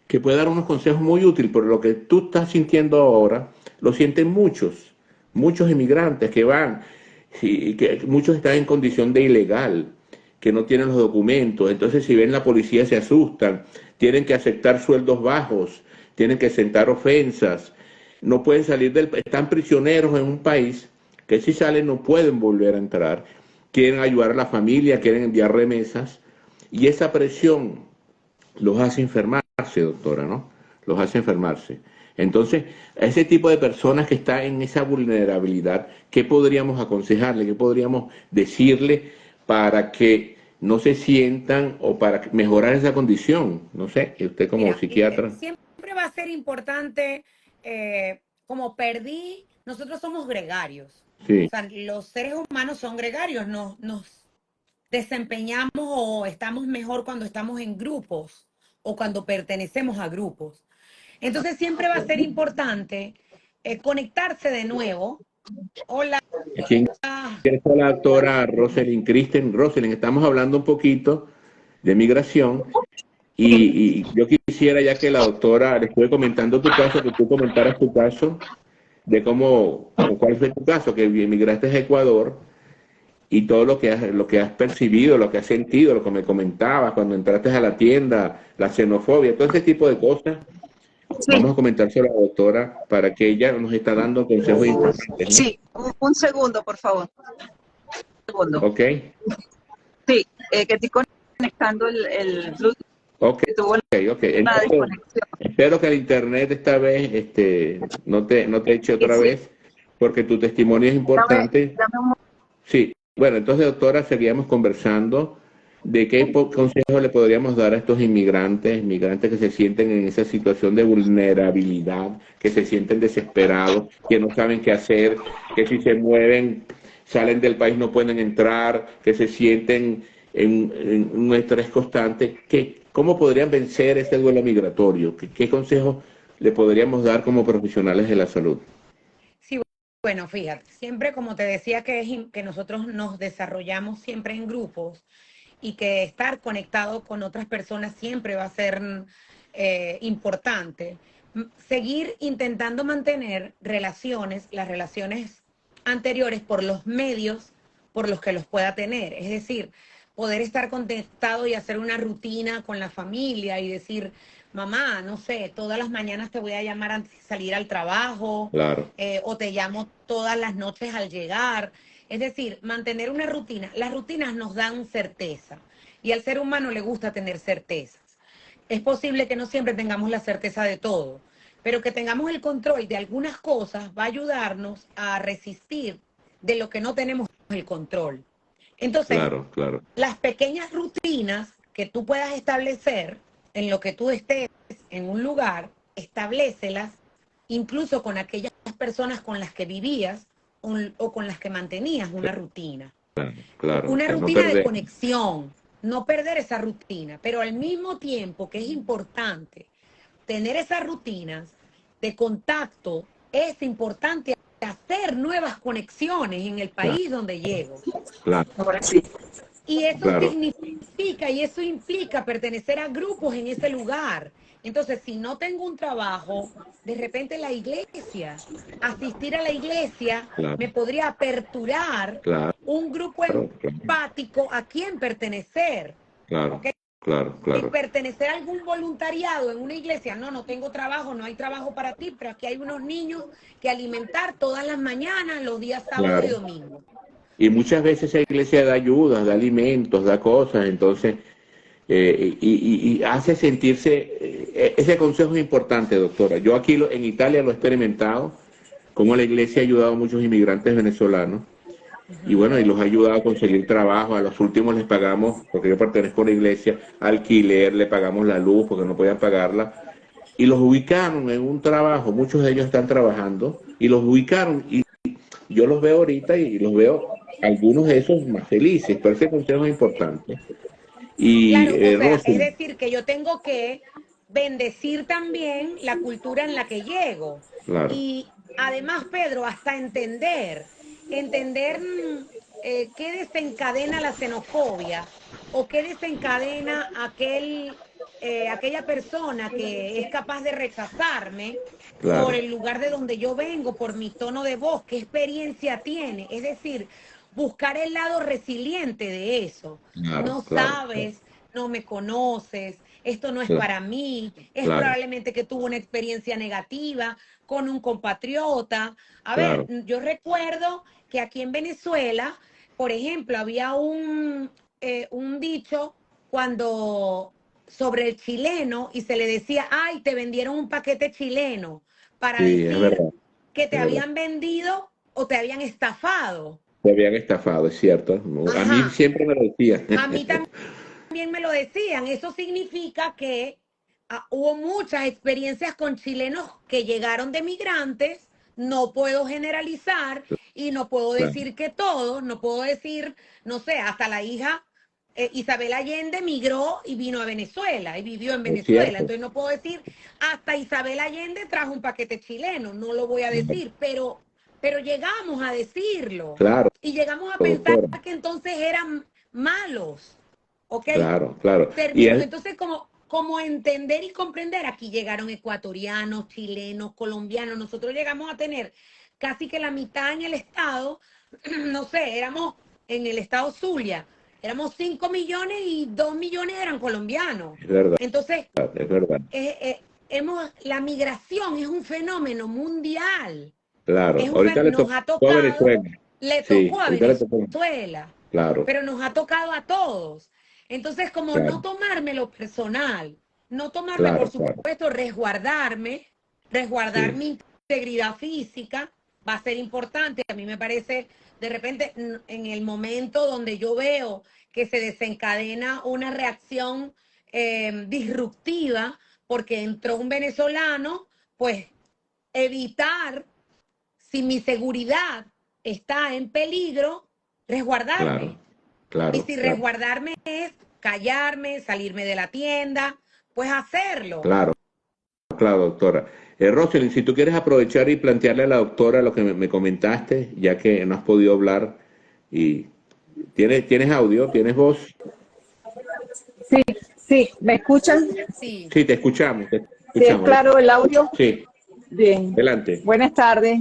Speaker 1: que puede dar unos consejos muy útiles, pero lo que tú estás sintiendo ahora, lo sienten muchos inmigrantes que van, y que muchos están en condición de ilegal, que no tienen los documentos, entonces si ven la policía se asustan, tienen que aceptar sueldos bajos, tienen que sentar ofensas, no pueden salir están prisioneros en un país que si salen no pueden volver a entrar, quieren ayudar a la familia, quieren enviar remesas, y esa presión los hace enfermarse, doctora, ¿no? Los hace enfermarse. Entonces, a ese tipo de personas que están en esa vulnerabilidad, ¿qué podríamos aconsejarle? ¿Qué podríamos decirle para que no se sientan o para mejorar esa condición? No sé, usted como
Speaker 3: Mira,
Speaker 1: psiquiatra.
Speaker 3: siempre va a ser importante, como perdí, nosotros somos gregarios.
Speaker 1: Sí,
Speaker 3: O sea, los seres humanos son gregarios, nos desempeñamos o estamos mejor cuando estamos en grupos o cuando pertenecemos a grupos. Entonces siempre va a ser importante conectarse de nuevo. Hola,
Speaker 1: aquí está la doctora Rosalind Kristen. Rosalind, estamos hablando un poquito de migración. Y yo quisiera, ya que la doctora le estuve comentando tu caso, que tú comentaras tu caso, de cuál fue tu caso, que emigraste a Ecuador y todo lo que has percibido, lo que has sentido, lo que me comentabas cuando entraste a la tienda, la xenofobia, todo ese tipo de cosas.
Speaker 2: Sí,
Speaker 1: Vamos a comentárselo a la doctora para que ella nos está dando consejos importantes, ¿no?
Speaker 2: sí, un segundo, por favor. Un segundo.
Speaker 1: ¿Ok?
Speaker 2: Sí, que estoy conectando el Bluetooth,
Speaker 1: Ok,
Speaker 2: que tuvo
Speaker 1: ok.
Speaker 2: una
Speaker 1: Entonces,
Speaker 2: desconexión.
Speaker 1: espero que el internet esta vez no te eche
Speaker 2: Sí,
Speaker 1: otra
Speaker 2: sí,
Speaker 1: vez, porque tu testimonio es importante.
Speaker 2: dame un
Speaker 1: Sí, bueno, entonces, doctora, seguíamos conversando de qué consejo le podríamos dar a estos inmigrantes que se sienten en esa situación de vulnerabilidad, que se sienten desesperados, que no saben qué hacer, que si se mueven, salen del país, no pueden entrar, que se sienten en un estrés constante. ¿Cómo podrían vencer ese duelo migratorio? ¿Qué consejos le podríamos dar como profesionales de la salud?
Speaker 3: sí, bueno, fíjate, siempre como te decía que nosotros nos desarrollamos siempre en grupos y que estar conectado con otras personas siempre va a ser importante. Seguir intentando mantener relaciones, las relaciones anteriores por los medios por los que los pueda tener. Es decir, poder estar conectado y hacer una rutina con la familia y decir, mamá, no sé, todas las mañanas te voy a llamar antes de salir al trabajo,
Speaker 1: Claro,
Speaker 3: o te llamo todas las noches al llegar. Es decir, mantener una rutina. Las rutinas nos dan certeza y al ser humano le gusta tener certezas. Es posible que no siempre tengamos la certeza de todo, pero que tengamos el control de algunas cosas va a ayudarnos a resistir de lo que no tenemos el control. Entonces,
Speaker 1: claro.
Speaker 3: las pequeñas rutinas que tú puedas establecer en lo que tú estés en un lugar, establécelas incluso con aquellas personas con las que vivías o con las que mantenías una rutina.
Speaker 1: Claro, o
Speaker 3: Una
Speaker 1: sea, no
Speaker 3: rutina de
Speaker 1: perder.
Speaker 3: conexión, no perder esa rutina, pero al mismo tiempo que es importante tener esas rutinas de contacto, es importante hacer nuevas conexiones en el
Speaker 1: Claro,
Speaker 3: país donde llego.
Speaker 1: claro,
Speaker 2: ahora sí.
Speaker 3: Y eso
Speaker 1: claro,
Speaker 3: significa y eso implica pertenecer a grupos en ese lugar. Entonces, si no tengo un trabajo, de repente la iglesia, asistir a la iglesia
Speaker 1: claro,
Speaker 3: me podría aperturar
Speaker 1: claro,
Speaker 3: un grupo
Speaker 1: claro,
Speaker 3: empático a quien pertenecer.
Speaker 1: claro,
Speaker 3: ¿Ok?
Speaker 1: claro,
Speaker 3: Y
Speaker 1: claro,
Speaker 3: pertenecer a algún voluntariado en una iglesia, no, no tengo trabajo, no hay trabajo para ti, pero aquí hay unos niños que alimentar todas las mañanas, los días sábado y
Speaker 1: claro.
Speaker 3: domingo.
Speaker 1: Y muchas veces esa iglesia da ayudas, da alimentos, da cosas, entonces, y hace sentirse, ese consejo es importante, doctora. Yo aquí en Italia lo he experimentado, como la iglesia ha ayudado a muchos inmigrantes venezolanos, y
Speaker 3: Ujú.
Speaker 1: bueno, y los ha ayudado a conseguir trabajo. A los últimos les pagamos, porque yo pertenezco a la iglesia, alquiler, le pagamos la luz porque no podían pagarla, y los ubicaron en un trabajo, muchos de ellos están trabajando, y los ubicaron, y yo los veo ahorita y los veo, algunos de esos más felices, pero ese consejo es importante. Y
Speaker 3: Claro, o sea, es
Speaker 1: Rosy,
Speaker 3: decir, que yo tengo que bendecir también la cultura en la que llego.
Speaker 1: claro,
Speaker 3: Y además, Pedro, hasta entender qué desencadena la xenofobia o qué desencadena aquella persona que es capaz de rechazarme por
Speaker 1: claro,
Speaker 3: el lugar de donde yo vengo, por mi tono de voz, qué experiencia tiene. Es decir, buscar el lado resiliente de eso.
Speaker 1: claro,
Speaker 3: No
Speaker 1: claro, claro,
Speaker 3: sabes, no me conoces, esto no es
Speaker 1: claro,
Speaker 3: para mí, es
Speaker 1: claro,
Speaker 3: probablemente que tuvo una experiencia negativa con un compatriota. A ver,
Speaker 1: claro.
Speaker 3: yo recuerdo que aquí en Venezuela, por ejemplo, había un dicho cuando sobre el chileno y se le decía, ay, te vendieron un paquete chileno, para
Speaker 1: Sí, es
Speaker 3: decir
Speaker 1: verdad,
Speaker 3: que te
Speaker 1: es verdad.
Speaker 3: habían vendido o te habían estafado.
Speaker 1: Te habían estafado, es cierto. A mí
Speaker 3: Ajá,
Speaker 1: siempre me lo decían.
Speaker 3: a mí también me lo decían. Eso significa que hubo muchas experiencias con chilenos que llegaron de migrantes. No puedo generalizar y no puedo
Speaker 1: Claro,
Speaker 3: decir que todos, no puedo decir, no sé, hasta la hija Isabel Allende migró y vino a Venezuela y vivió en
Speaker 1: es
Speaker 3: Venezuela.
Speaker 1: cierto.
Speaker 3: Entonces no puedo decir, hasta Isabel Allende trajo un paquete chileno, no lo voy a decir, pero llegamos a decirlo
Speaker 1: Claro,
Speaker 3: y llegamos a pensar
Speaker 1: doctora,
Speaker 3: que entonces eran malos. ¿Ok?
Speaker 1: claro, claro. Y
Speaker 3: Terminó. Entonces, como entender y comprender, aquí llegaron ecuatorianos, chilenos, colombianos, nosotros llegamos a tener casi que la mitad en el estado, no sé, éramos en el estado Zulia, éramos 5 millones y 2 millones eran colombianos.
Speaker 1: es verdad,
Speaker 3: Entonces,
Speaker 1: es verdad.
Speaker 3: la migración es un fenómeno mundial,
Speaker 1: Claro. Ahorita le
Speaker 3: nos
Speaker 1: tocó
Speaker 3: ha
Speaker 1: a
Speaker 3: tocado,
Speaker 1: Venezuela.
Speaker 3: le
Speaker 1: Sí,
Speaker 3: tocó a
Speaker 1: ahorita le tocó.
Speaker 3: Venezuela,
Speaker 1: Claro,
Speaker 3: pero nos ha tocado a todos. Entonces, como no
Speaker 1: claro,
Speaker 3: tomármelo personal, no tomarme, por
Speaker 1: claro, claro.
Speaker 3: supuesto, resguardar
Speaker 1: Sí,
Speaker 3: mi integridad física, va a ser importante. A mí me parece, de repente, en el momento donde yo veo que se desencadena una reacción disruptiva, porque entró un venezolano, pues evitar, si mi seguridad está en peligro,
Speaker 1: claro,
Speaker 3: resguardarme. Y
Speaker 1: claro,
Speaker 3: si
Speaker 1: claro,
Speaker 3: resguardarme es callarme, salirme de la tienda, pues hacerlo.
Speaker 1: claro, claro, doctora. Rosalind, si tú quieres aprovechar y plantearle a la doctora lo que me comentaste, ya que no has podido hablar y tienes audio, tienes voz.
Speaker 2: Sí, sí, ¿me escuchan?
Speaker 3: Sí.
Speaker 1: Sí, te
Speaker 2: Sí, es
Speaker 1: escuchamos.
Speaker 2: claro el audio.
Speaker 1: Sí,
Speaker 2: Bien,
Speaker 1: adelante.
Speaker 2: buenas tardes.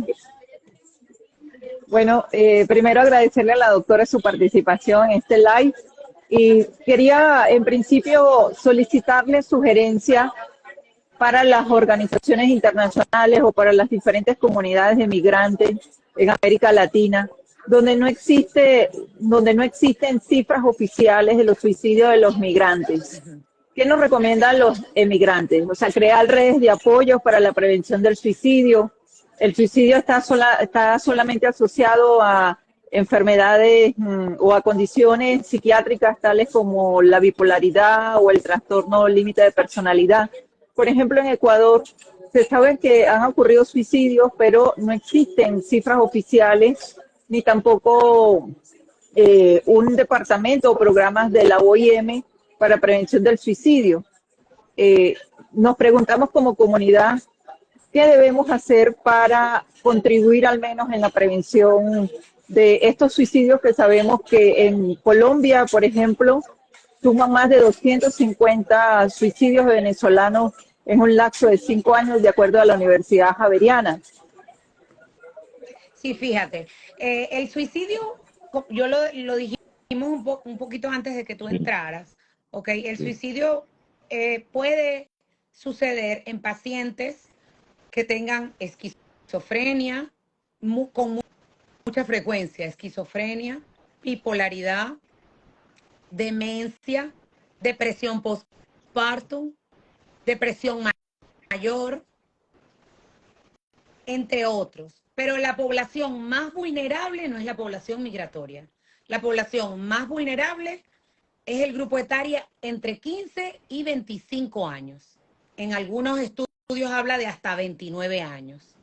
Speaker 2: Bueno, primero agradecerle a la doctora su participación en este live y quería en principio solicitarle sugerencias para las organizaciones internacionales o para las diferentes comunidades de migrantes en América Latina, donde no existen cifras oficiales de los suicidios de los migrantes.
Speaker 3: Ujú.
Speaker 2: ¿Qué nos recomiendan los emigrantes? O sea, crear redes de apoyo para la prevención del suicidio. El suicidio está solamente asociado a enfermedades o a condiciones psiquiátricas tales como la bipolaridad o el trastorno límite de personalidad. Por ejemplo, en Ecuador se sabe que han ocurrido suicidios, pero no existen cifras oficiales ni tampoco un departamento o programas de la OIM para prevención del suicidio. Eh, Nos preguntamos como comunidad qué debemos hacer para contribuir al menos en la prevención de estos suicidios que sabemos que en Colombia, por ejemplo, suman más de 250 suicidios venezolanos en un lapso de 5 años, de acuerdo a la Universidad Javeriana.
Speaker 3: Sí, fíjate, el suicidio, yo lo dijimos un poquito antes de que tú entraras, ¿ok? El
Speaker 1: Sí,
Speaker 3: suicidio puede suceder en pacientes que tengan esquizofrenia, con mucha frecuencia, esquizofrenia, bipolaridad, demencia, depresión postpartum, depresión mayor, entre otros. Pero la población más vulnerable no es la población migratoria. La población más vulnerable es el grupo etario entre 15 y 25 años. En algunos estudios habla de hasta 29 años.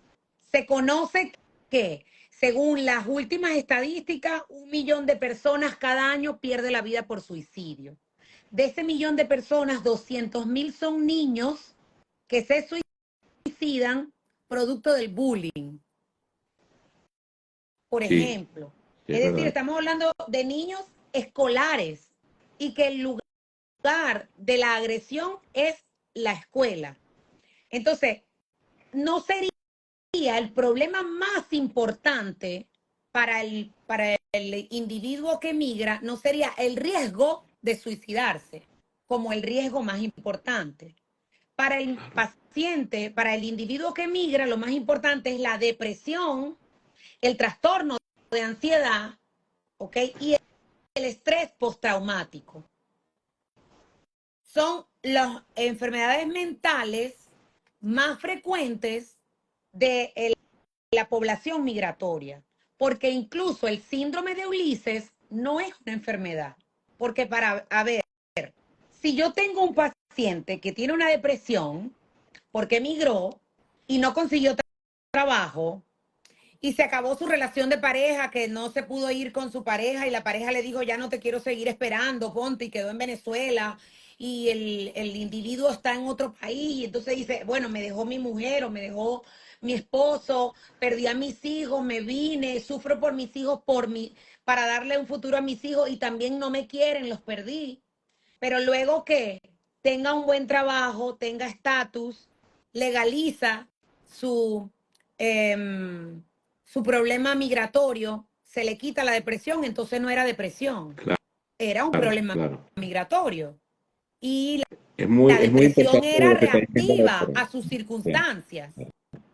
Speaker 3: Se conoce que, según las últimas estadísticas, 1 millón de personas cada año pierde la vida por suicidio. De ese 1 millón de personas, 200.000 son niños que se suicidan producto del bullying, por
Speaker 1: sí,
Speaker 3: ejemplo.
Speaker 1: sí, es
Speaker 3: Es decir,
Speaker 1: verdad.
Speaker 3: estamos hablando de niños escolares y que el lugar de la agresión es la escuela. Entonces, no sería el problema más importante para el individuo que migra, no sería el riesgo de suicidarse como el riesgo más importante. Para el paciente, para el individuo que migra, lo más importante es la depresión, el trastorno de ansiedad, ¿ok? Y el estrés postraumático. Son las enfermedades mentales más frecuentes de la población migratoria, porque incluso el síndrome de Ulises no es una enfermedad, porque a ver, si yo tengo un paciente que tiene una depresión porque migró y no consiguió trabajo y se acabó su relación de pareja, que no se pudo ir con su pareja y la pareja le dijo, ya no te quiero seguir esperando, ponte, y quedó en Venezuela y el individuo está en otro país y entonces dice, bueno, me dejó mi mujer o me dejó mi esposo, perdí a mis hijos, me vine, sufro por mis hijos, para darle un futuro a mis hijos y también no me quieren, los perdí. Pero luego que tenga un buen trabajo, tenga estatus, legaliza su, em, su problema migratorio, se le quita la depresión, entonces no era depresión, era un
Speaker 1: Claro,
Speaker 3: problema
Speaker 1: claro.
Speaker 3: migratorio. Y la
Speaker 1: Es muy
Speaker 3: depresión
Speaker 1: importante
Speaker 3: era
Speaker 1: lo que está diciendo la
Speaker 3: reactiva
Speaker 1: doctora.
Speaker 3: a sus
Speaker 1: Claro,
Speaker 3: circunstancias.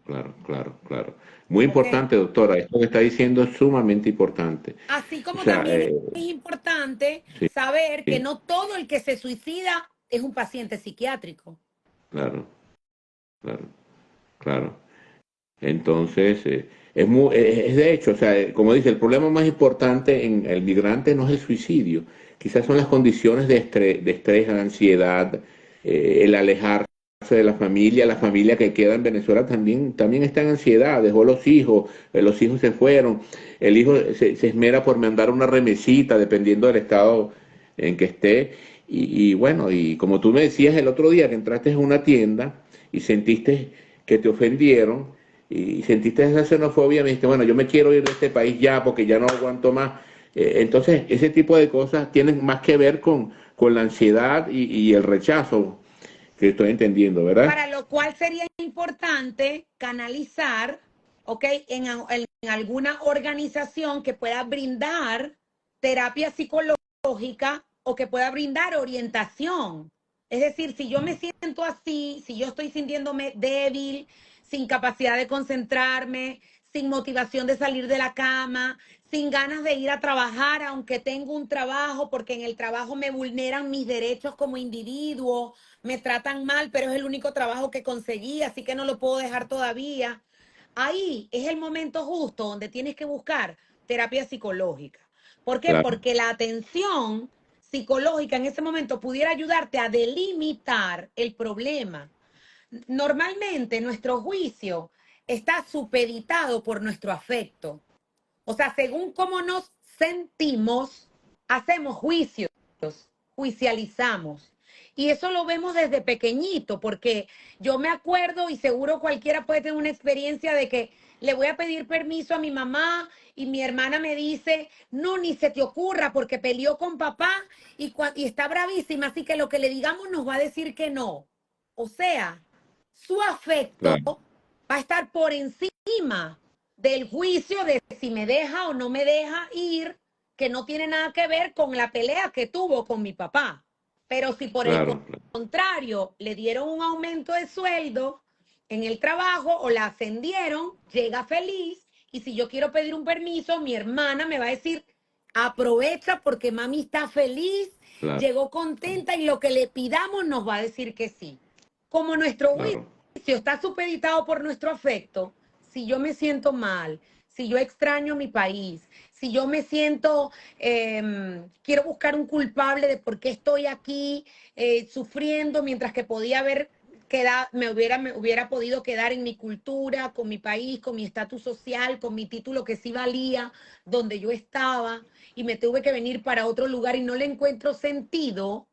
Speaker 1: claro, claro, claro. Muy
Speaker 3: ¿Ok?
Speaker 1: importante, doctora. Esto que está diciendo es sumamente importante.
Speaker 3: Así
Speaker 1: O
Speaker 3: como
Speaker 1: sea,
Speaker 3: también es importante
Speaker 1: sí,
Speaker 3: saber que
Speaker 1: sí,
Speaker 3: no todo el que se suicida es un paciente psiquiátrico.
Speaker 1: claro, claro, claro. Entonces, es de hecho, o sea, como dice, el problema más importante en el migrante no es el suicidio, quizás son las condiciones de estrés, ansiedad, el alejarse de la familia que queda en Venezuela también está en ansiedad, dejó los hijos se fueron, el hijo se esmera por mandar una remesita dependiendo del estado en que esté, y bueno, y como tú me decías el otro día que entraste en una tienda y sentiste que te ofendieron, y sentiste esa xenofobia, me dijiste, bueno, yo me quiero ir de este país ya porque ya no aguanto más. Entonces, ese tipo de cosas tienen más que ver con la ansiedad y el rechazo que estoy entendiendo, ¿verdad?
Speaker 3: Para lo cual sería importante canalizar, ¿ok? En alguna organización que pueda brindar terapia psicológica o que pueda brindar orientación. Es decir, si yo me siento así, si yo estoy sintiéndome débil, sin capacidad de concentrarme, sin motivación de salir de la cama, sin ganas de ir a trabajar, aunque tengo un trabajo, porque en el trabajo me vulneran mis derechos como individuo, me tratan mal, pero es el único trabajo que conseguí, así que no lo puedo dejar todavía. Ahí es el momento justo donde tienes que buscar terapia psicológica. ¿Por qué?
Speaker 1: Claro,
Speaker 3: Porque la atención psicológica en ese momento pudiera ayudarte a delimitar el problema. Normalmente nuestro juicio está supeditado por nuestro afecto. O sea, según cómo nos sentimos, hacemos juicios, juicializamos. Y eso lo vemos desde pequeñito, porque yo me acuerdo y seguro cualquiera puede tener una experiencia de que le voy a pedir permiso a mi mamá y mi hermana me dice, no, ni se te ocurra porque peleó con papá y está bravísima, así que lo que le digamos nos va a decir que no. O sea, su afecto
Speaker 1: claro,
Speaker 3: va a estar por encima del juicio de si me deja o no me deja ir, que no tiene nada que ver con la pelea que tuvo con mi papá. Pero si por el
Speaker 1: Claro, claro,
Speaker 3: contrario le dieron un aumento de sueldo en el trabajo o la ascendieron, llega feliz. Y si yo quiero pedir un permiso, mi hermana me va a decir, aprovecha porque mami está feliz,
Speaker 1: claro,
Speaker 3: llegó contenta y lo que le pidamos nos va a decir que sí. Como nuestro
Speaker 1: claro.
Speaker 3: juicio está supeditado por nuestro afecto, si yo me siento mal, si yo extraño mi país, si yo me siento, quiero buscar un culpable de por qué estoy aquí sufriendo mientras que podía haber quedado, me hubiera podido quedar en mi cultura, con mi país, con mi estatus social, con mi título que sí valía, donde yo estaba, y me tuve que venir para otro lugar y no le encuentro sentido,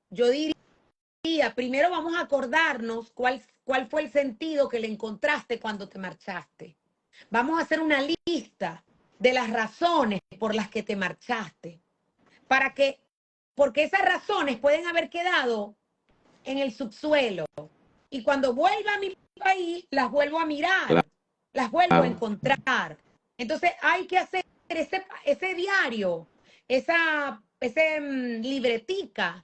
Speaker 3: yo diría, primero vamos a acordarnos cuál fue el sentido que le encontraste cuando te marchaste. Vamos a hacer una lista de las razones por las que te marchaste, para que, porque esas razones pueden haber quedado en el subsuelo. Y cuando vuelva a mi país, las vuelvo a mirar, las vuelvo a
Speaker 1: Claro.
Speaker 3: encontrar. Entonces hay que hacer ese diario, ese libretica,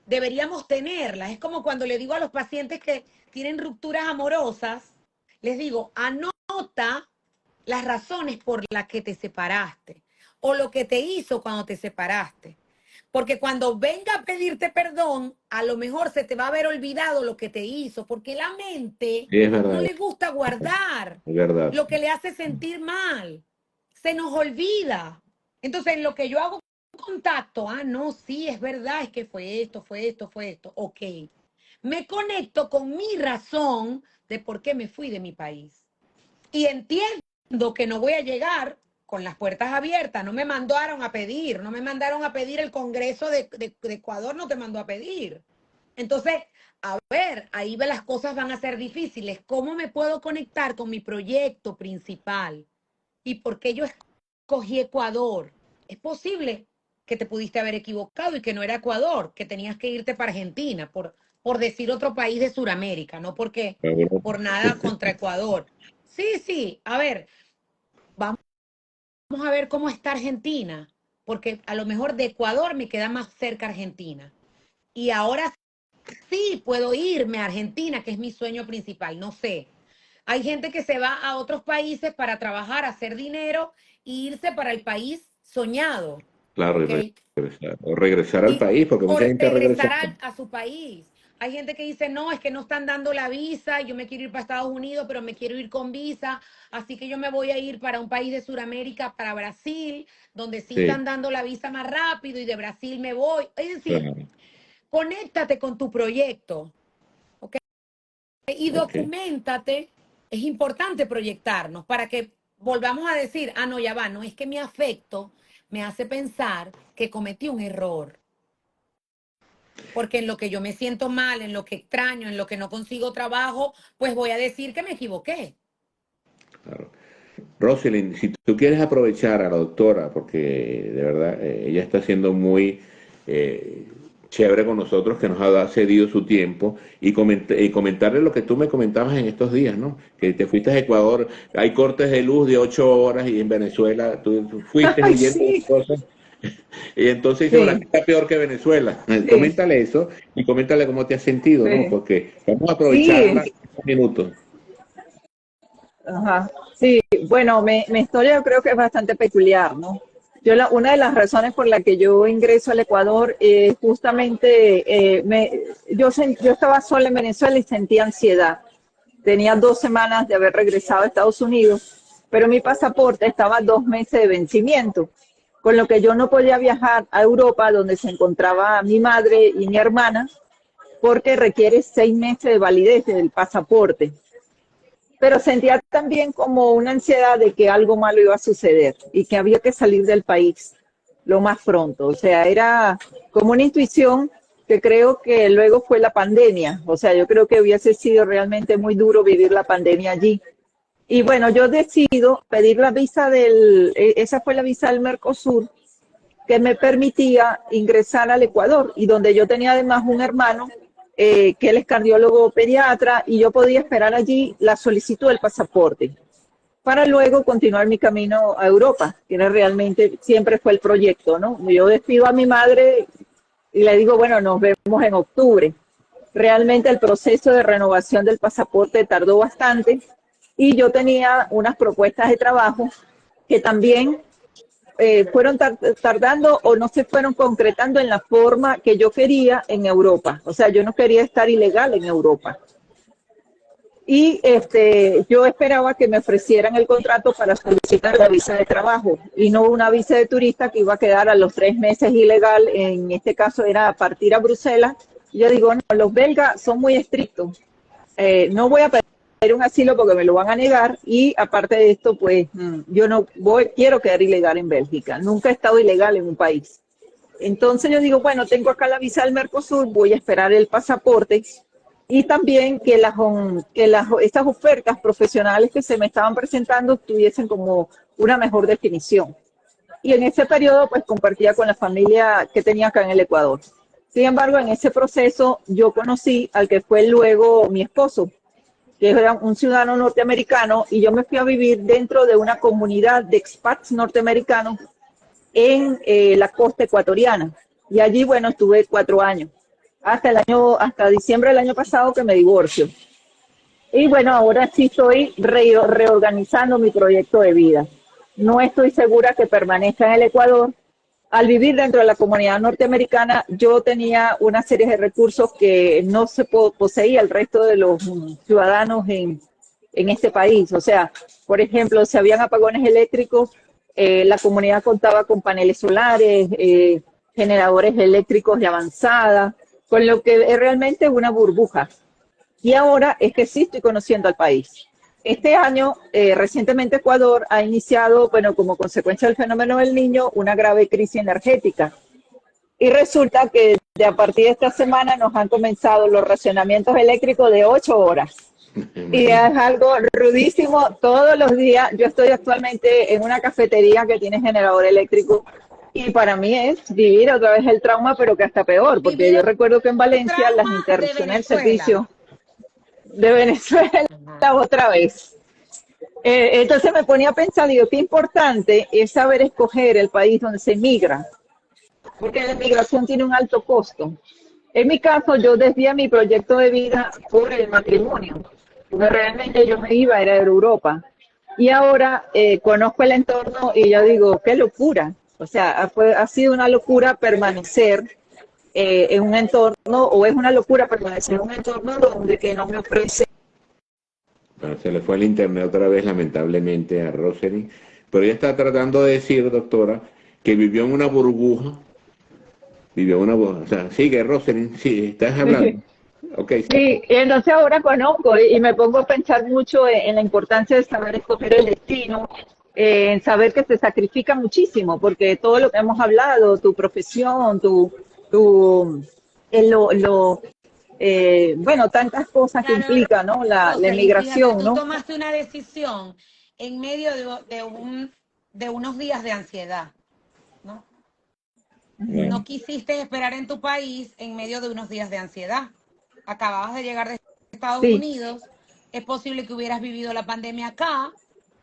Speaker 3: deberíamos tenerla. Es como cuando le digo a los pacientes que tienen rupturas amorosas, les digo, anota las razones por las que te separaste o lo que te hizo cuando te separaste. Porque cuando venga a pedirte perdón, a lo mejor se te va a haber olvidado lo que te hizo, porque la mente
Speaker 1: Sí, es
Speaker 3: no
Speaker 1: verdad,
Speaker 3: le gusta guardar
Speaker 1: es verdad.
Speaker 3: lo que le hace sentir mal. Se nos olvida. Entonces, en lo que yo hago contacto, no, sí, es verdad, es que fue esto, fue esto, fue esto. Ok. Me conecto con mi razón de por qué me fui de mi país. Y entiendo que no voy a llegar con las puertas abiertas. No me mandaron a pedir, no me mandaron a pedir el Congreso de Ecuador, no te mandó a pedir. Entonces, a ver, ahí las cosas van a ser difíciles. ¿Cómo me puedo conectar con mi proyecto principal? ¿Y por qué yo escogí Ecuador? Es posible que te pudiste haber equivocado y que no era Ecuador, que tenías que irte para Argentina, por decir otro país de Sudamérica, no porque
Speaker 1: Europa.
Speaker 3: por nada contra Ecuador. Sí, sí, a ver, vamos a ver cómo está Argentina, porque a lo mejor de Ecuador me queda más cerca Argentina. Y ahora sí puedo irme a Argentina, que es mi sueño principal, no sé. Hay gente que se va a otros países para trabajar, hacer dinero e irse para el país soñado,
Speaker 1: Claro, y
Speaker 3: ¿ok?
Speaker 1: regresar, o regresar al
Speaker 3: Y,
Speaker 1: país, porque
Speaker 3: o
Speaker 1: mucha gente regresa.
Speaker 3: regresar a su país. Hay gente que dice, no, es que no están dando la visa, yo me quiero ir para Estados Unidos, pero me quiero ir con visa, así que yo me voy a ir para un país de Sudamérica, para Brasil, donde sí
Speaker 1: Sí,
Speaker 3: están dando la visa más rápido y de Brasil me voy. Es decir,
Speaker 1: claro.
Speaker 3: conéctate con tu proyecto, ¿ok? Y
Speaker 1: Ok,
Speaker 3: documentate. Es importante proyectarnos para que volvamos a decir, no, ya va, no es que mi afecto me hace pensar que cometí un error. Porque en lo que yo me siento mal, en lo que extraño, en lo que no consigo trabajo, pues voy a decir que me equivoqué.
Speaker 1: claro. Rosalind, si tú quieres aprovechar a la doctora, porque de verdad ella está siendo muy eh, chévere con nosotros, que nos ha cedido su tiempo, y comentarle lo que tú me comentabas en estos días, ¿no? Que te fuiste a Ecuador, hay cortes de luz de 8 horas y en Venezuela tú fuiste
Speaker 2: Ay,
Speaker 1: huyendo de
Speaker 2: sí,
Speaker 1: cosas y entonces dice,
Speaker 2: sí,
Speaker 1: Brasil está peor que Venezuela.
Speaker 2: sí,
Speaker 1: Coméntale eso y coméntale cómo te has sentido, ¿no?
Speaker 2: sí.
Speaker 1: Porque vamos a
Speaker 2: Sí,
Speaker 1: aprovecharla un minuto.
Speaker 2: ajá. Sí, bueno, mi historia yo creo que es bastante peculiar, ¿no? Una de las razones por la que yo ingreso al Ecuador justamente, yo estaba sola en Venezuela y sentía ansiedad. Tenía 2 semanas de haber regresado a Estados Unidos, pero mi pasaporte estaba a 2 meses de vencimiento, con lo que yo no podía viajar a Europa, donde se encontraba mi madre y mi hermana, porque requiere 6 meses de validez del pasaporte. Pero sentía también como una ansiedad de que algo malo iba a suceder y que había que salir del país lo más pronto. O sea, era como una intuición que creo que luego fue la pandemia. O sea, yo creo que hubiese sido realmente muy duro vivir la pandemia allí. Y bueno, yo decido pedir la visa esa fue la visa del Mercosur, que me permitía ingresar al Ecuador y donde yo tenía además un hermano que él es cardiólogo pediatra y yo podía esperar allí la solicitud del pasaporte para luego continuar mi camino a Europa, que era realmente, siempre fue el proyecto, ¿no? Yo despido a mi madre y le digo, bueno, nos vemos en octubre. Realmente el proceso de renovación del pasaporte tardó bastante y yo tenía unas propuestas de trabajo que también fueron tardando o no se fueron concretando en la forma que yo quería en Europa. O sea, yo no quería estar ilegal en Europa. Y yo esperaba que me ofrecieran el contrato para solicitar la visa de trabajo y no una visa de turista que iba a quedar a los 3 meses ilegal. En este caso era partir a Bruselas. Y yo digo, no, los belgas son muy estrictos. No voy a pedir un asilo porque me lo van a negar y aparte de esto, pues yo no quiero quedar ilegal en Bélgica. Nunca he estado ilegal en un país. Entonces yo digo, bueno, tengo acá la visa del Mercosur, voy a esperar el pasaporte y también que estas ofertas profesionales que se me estaban presentando tuviesen como una mejor definición. Y en ese periodo pues compartía con la familia que tenía acá en el Ecuador. Sin embargo, en ese proceso yo conocí al que fue luego mi esposo, que era un ciudadano norteamericano, y yo me fui a vivir dentro de una comunidad de expats norteamericanos en la costa ecuatoriana. Y allí, bueno, estuve 4 años, hasta diciembre del año pasado que me divorcio. Y bueno, ahora sí estoy reorganizando mi proyecto de vida. No estoy segura que permanezca en el Ecuador. Al vivir dentro de la comunidad norteamericana, yo tenía una serie de recursos que no se poseía el resto de los ciudadanos en este país. O sea, por ejemplo, si habían apagones eléctricos, la comunidad contaba con paneles solares, generadores eléctricos de avanzada, con lo que es realmente una burbuja. Y ahora es que sí estoy conociendo al país. Este año, recientemente Ecuador ha iniciado, bueno, como consecuencia del fenómeno del Niño, una grave crisis energética. Y resulta que a partir de esta semana nos han comenzado los racionamientos eléctricos de 8 horas. Y es algo rudísimo todos los días. Yo estoy actualmente en una cafetería que tiene generador eléctrico y para mí es vivir otra vez el trauma, pero que hasta peor, porque yo recuerdo que en Valencia las interrupciones del servicio de Venezuela otra vez. Entonces me ponía a pensar, digo, qué importante es saber escoger el país donde se emigra, porque la emigración tiene un alto costo. En mi caso, yo desvié mi proyecto de vida por el matrimonio, porque realmente yo me iba a ir a Europa. Y ahora conozco el entorno y yo digo, qué locura. O sea, ha sido una locura permanecer en un entorno, o es una locura permanecer en un entorno donde que no me ofrece.
Speaker 1: Bueno, se le fue el internet otra vez, lamentablemente, a Rosalind. Pero ella está tratando de decir, doctora, que vivió en una burbuja. Vivió en una burbuja. O sea, sigue, Rosalind, sí, estás hablando. Okay.
Speaker 2: Sí, y entonces ahora conozco y me pongo a pensar mucho en la importancia de saber escoger el destino, en saber que se sacrifica muchísimo, porque todo lo que hemos hablado, tu profesión, bueno, tantas cosas que implica, ¿no? La emigración,
Speaker 3: fíjate,
Speaker 2: ¿no?
Speaker 3: tú tomaste una decisión en medio de unos días de ansiedad, ¿no? No quisiste esperar en tu país en medio de unos días de ansiedad. Acababas de llegar de Estados
Speaker 2: Sí.
Speaker 3: Unidos, es posible que hubieras vivido la pandemia acá,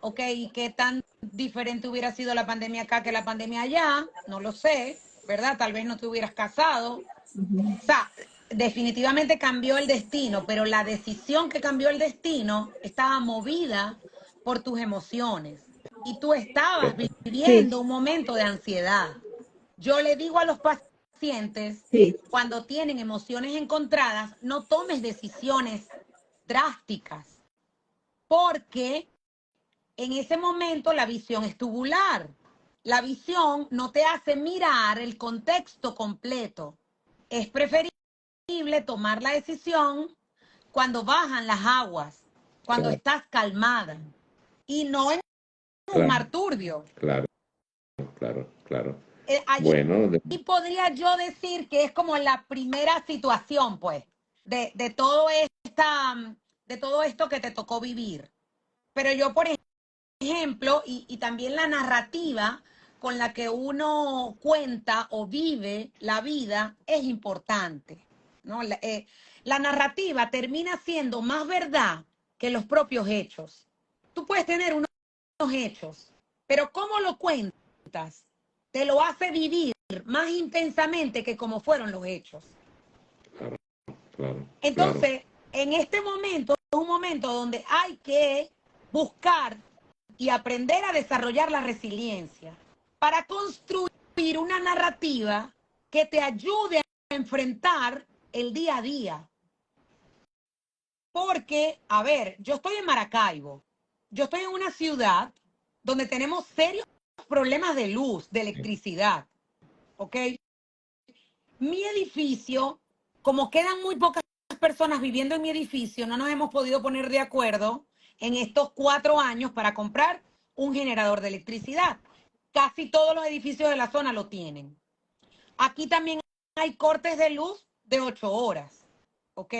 Speaker 3: ¿ok? ¿Y qué tan diferente hubiera sido la pandemia acá que la pandemia allá? No lo sé, ¿verdad? Tal vez no te hubieras casado. O sea, definitivamente cambió el destino, pero la decisión que cambió el destino estaba movida por tus emociones. Y tú estabas viviendo un momento de ansiedad. Yo le digo a los pacientes, cuando tienen emociones encontradas, no tomes decisiones drásticas, porque en ese momento la visión es tubular. La visión no te hace mirar el contexto completo. Es preferible tomar la decisión cuando bajan las aguas, cuando estás calmada, y no en un mar turbio.
Speaker 1: Claro.
Speaker 3: Allí podría yo decir que es como la primera situación, pues, de todo esto que te tocó vivir. Pero yo, por ejemplo, y también la narrativa con la que uno cuenta o vive la vida es importante, ¿no? La narrativa termina siendo más verdad que los propios hechos. Tú puedes tener unos hechos, pero ¿cómo lo cuentas? Te lo hace vivir más intensamente que como fueron los hechos.
Speaker 1: Claro, claro,
Speaker 3: Entonces, en este momento es un momento donde hay que buscar y aprender a desarrollar la resiliencia para construir una narrativa que te ayude a enfrentar el día a día. Porque, a ver, yo estoy en Maracaibo, yo estoy en una ciudad donde tenemos serios problemas de luz, de electricidad, ¿ok? Mi edificio, como quedan muy pocas personas viviendo en mi edificio, no nos hemos podido poner de acuerdo en estos 4 años para comprar un generador de electricidad. Casi todos los edificios de la zona lo tienen. Aquí también hay cortes de luz de 8 horas, ¿ok?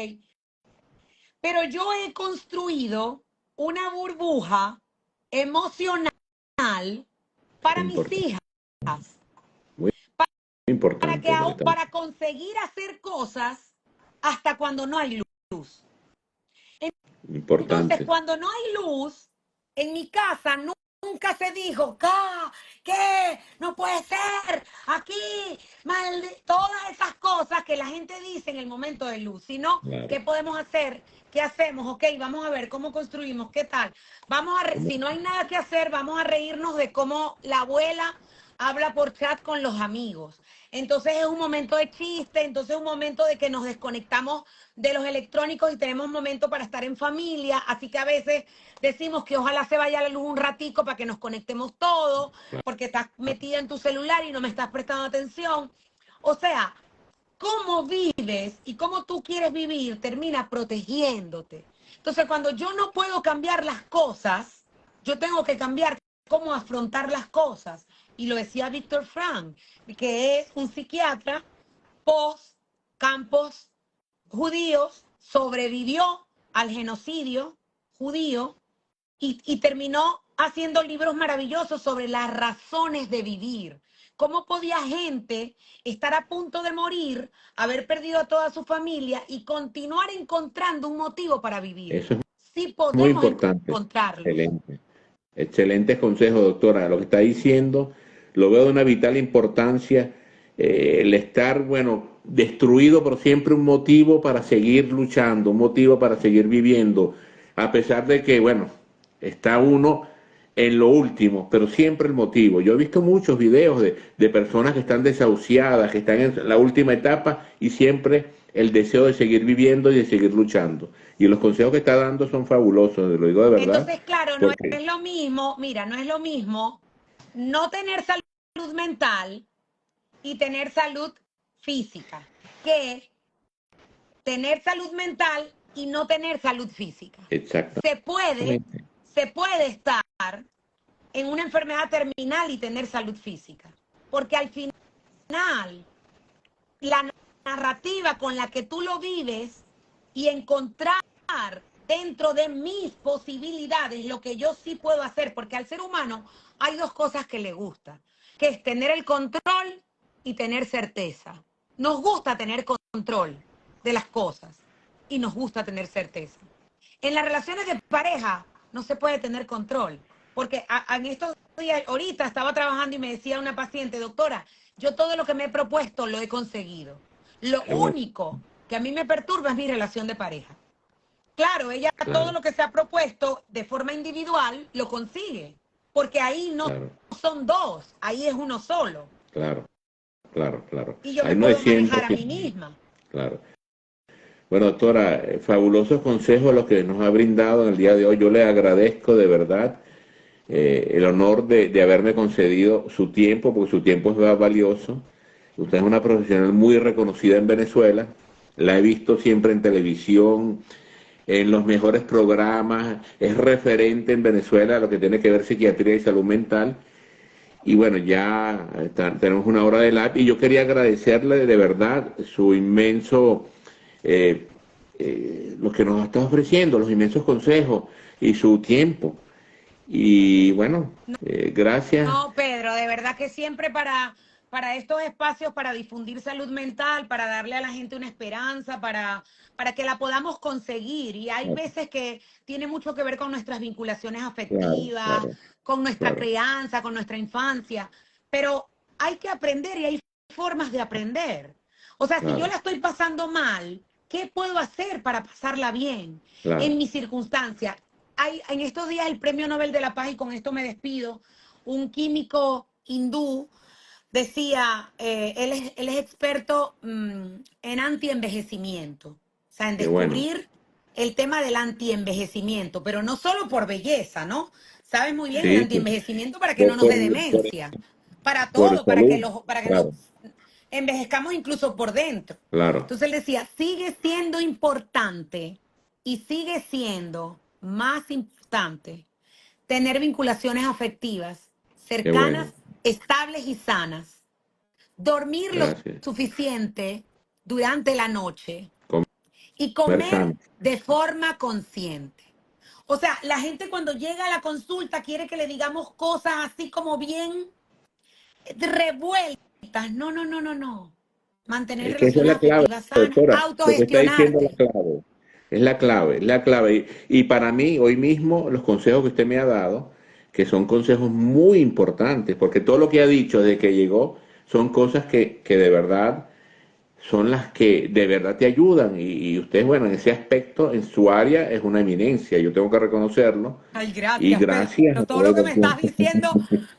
Speaker 3: Pero yo he construido una burbuja emocional para mis
Speaker 1: importante,
Speaker 3: hijas,
Speaker 1: muy importante lo que estamos.
Speaker 3: para conseguir hacer cosas hasta cuando no hay luz. Entonces,
Speaker 1: Importante.
Speaker 3: cuando no hay luz, en mi casa nunca se dijo, ¿qué? No puede ser, aquí, todas esas cosas que la gente dice en el momento de luz, sino,
Speaker 1: Claro.
Speaker 3: ¿qué podemos hacer? ¿Qué hacemos? Ok, vamos a ver cómo construimos, ¿qué tal? Si no hay nada que hacer, vamos a reírnos de cómo la abuela habla por chat con los amigos. Entonces es un momento de chiste, entonces es un momento de que nos desconectamos de los electrónicos y tenemos momento para estar en familia, así que a veces decimos que ojalá se vaya la luz un ratico para que nos conectemos todos, porque estás metida en tu celular y no me estás prestando atención. O sea, cómo vives y cómo tú quieres vivir termina protegiéndote. Entonces, cuando yo no puedo cambiar las cosas, yo tengo que cambiar cómo afrontar las cosas. Y lo decía Víctor Frank, que es un psiquiatra post campos judíos, sobrevivió al genocidio judío y terminó haciendo libros maravillosos sobre las razones de vivir. ¿Cómo podía gente estar a punto de morir, haber perdido a toda su familia y continuar encontrando un motivo para vivir?
Speaker 1: Eso es
Speaker 3: Sí
Speaker 1: muy
Speaker 3: podemos
Speaker 1: importante.
Speaker 3: encontrarlo.
Speaker 1: Excelente. Excelentes consejos, doctora. Lo que está diciendo lo veo de una vital importancia. El estar, bueno, destruido por siempre un motivo para seguir luchando, un motivo para seguir viviendo, a pesar de que, bueno, está uno en lo último, pero siempre el motivo. Yo he visto muchos videos de personas que están desahuciadas, que están en la última etapa y siempre el deseo de seguir viviendo y de seguir luchando. Y los consejos que está dando son fabulosos, lo digo de verdad.
Speaker 3: Entonces, claro, no
Speaker 1: Porque
Speaker 3: es lo mismo, mira, no es lo mismo no tener salud mental y tener salud física que tener salud mental y no tener salud física.
Speaker 1: exactamente.
Speaker 3: Se puede estar en una enfermedad terminal y tener salud física, porque al final la narrativa con la que tú lo vives y encontrar dentro de mis posibilidades lo que yo sí puedo hacer, porque al ser humano hay 2 cosas que le gusta, que es tener el control y tener certeza. Nos gusta tener control de las cosas y nos gusta tener certeza. En las relaciones de pareja no se puede tener control, porque en estos días, ahorita estaba trabajando y me decía una paciente, doctora, yo todo lo que me he propuesto lo he conseguido. Lo único que a mí me perturba es mi relación de pareja. Claro, ella todo lo que se ha propuesto de forma individual lo consigue, porque ahí no son 2, ahí es uno solo.
Speaker 1: Claro, claro, claro.
Speaker 3: Y yo
Speaker 1: Ahí
Speaker 3: me
Speaker 1: no es
Speaker 3: puedo
Speaker 1: 100%.
Speaker 3: manejar a mí misma.
Speaker 1: Claro. Bueno, doctora, fabulosos consejos los que nos ha brindado en el día de hoy. Yo le agradezco de verdad el honor de haberme concedido su tiempo, porque su tiempo es valioso. Usted es una profesional muy reconocida en Venezuela. La he visto siempre en televisión, en los mejores programas. Es referente en Venezuela a lo que tiene que ver psiquiatría y salud mental. Y bueno, ya tenemos una hora de live y yo quería agradecerle de verdad su inmenso, lo que nos está ofreciendo, los inmensos consejos y su tiempo. Y bueno, gracias.
Speaker 3: No, Pedro, de verdad que siempre para estos espacios, para difundir salud mental, para darle a la gente una esperanza, para que la podamos conseguir. Y hay veces que tiene mucho que ver con nuestras vinculaciones afectivas, con nuestra crianza, con nuestra infancia. Pero hay que aprender y hay formas de aprender. O sea, si yo
Speaker 1: claro,
Speaker 3: la estoy pasando mal, ¿qué puedo hacer para pasarla bien en
Speaker 1: claro.
Speaker 3: mi circunstancia? Hay en estos días el Premio Nobel de la Paz, y con esto me despido, un químico hindú decía, él es experto en antienvejecimiento, o sea, en
Speaker 1: Qué bueno.
Speaker 3: descubrir el tema del antienvejecimiento, pero no solo por belleza, ¿no? Sabes muy bien, el
Speaker 1: Sí, sí.
Speaker 3: antienvejecimiento para que no
Speaker 1: Por,
Speaker 3: nos
Speaker 1: por,
Speaker 3: dé
Speaker 1: por,
Speaker 3: demencia, para
Speaker 1: por
Speaker 3: todo,
Speaker 1: salud,
Speaker 3: para que nos
Speaker 1: claro,
Speaker 3: envejezcamos incluso por dentro.
Speaker 1: claro.
Speaker 3: Entonces él decía, sigue siendo importante y sigue siendo más importante tener vinculaciones afectivas
Speaker 1: Qué bueno.
Speaker 3: cercanas, estables y sanas, dormir lo
Speaker 1: Gracias.
Speaker 3: suficiente durante la noche y
Speaker 1: Comer
Speaker 3: comer
Speaker 1: sano.
Speaker 3: de forma consciente. O sea, la gente cuando llega a la consulta quiere que le digamos cosas así como bien revueltas. No, no, no, no, no. Mantener
Speaker 1: Es que esa es
Speaker 3: relaciones
Speaker 1: la clave,
Speaker 3: afectivas sanas,
Speaker 1: doctora. Lo que está diciendo es
Speaker 3: autogestionarte.
Speaker 1: la clave. Es la clave, es la clave. Y para mí, hoy mismo, los consejos que usted me ha dado, que son consejos muy importantes, porque todo lo que ha dicho desde que llegó son cosas que de verdad son las que de verdad te ayudan. Y usted, bueno, en ese aspecto, en su área, es una eminencia. Yo tengo que reconocerlo.
Speaker 3: Ay,
Speaker 1: Y
Speaker 3: gracias,
Speaker 1: gracias a
Speaker 3: Pedro. Todo lo
Speaker 1: todos
Speaker 3: que me
Speaker 1: los
Speaker 3: estás diciendo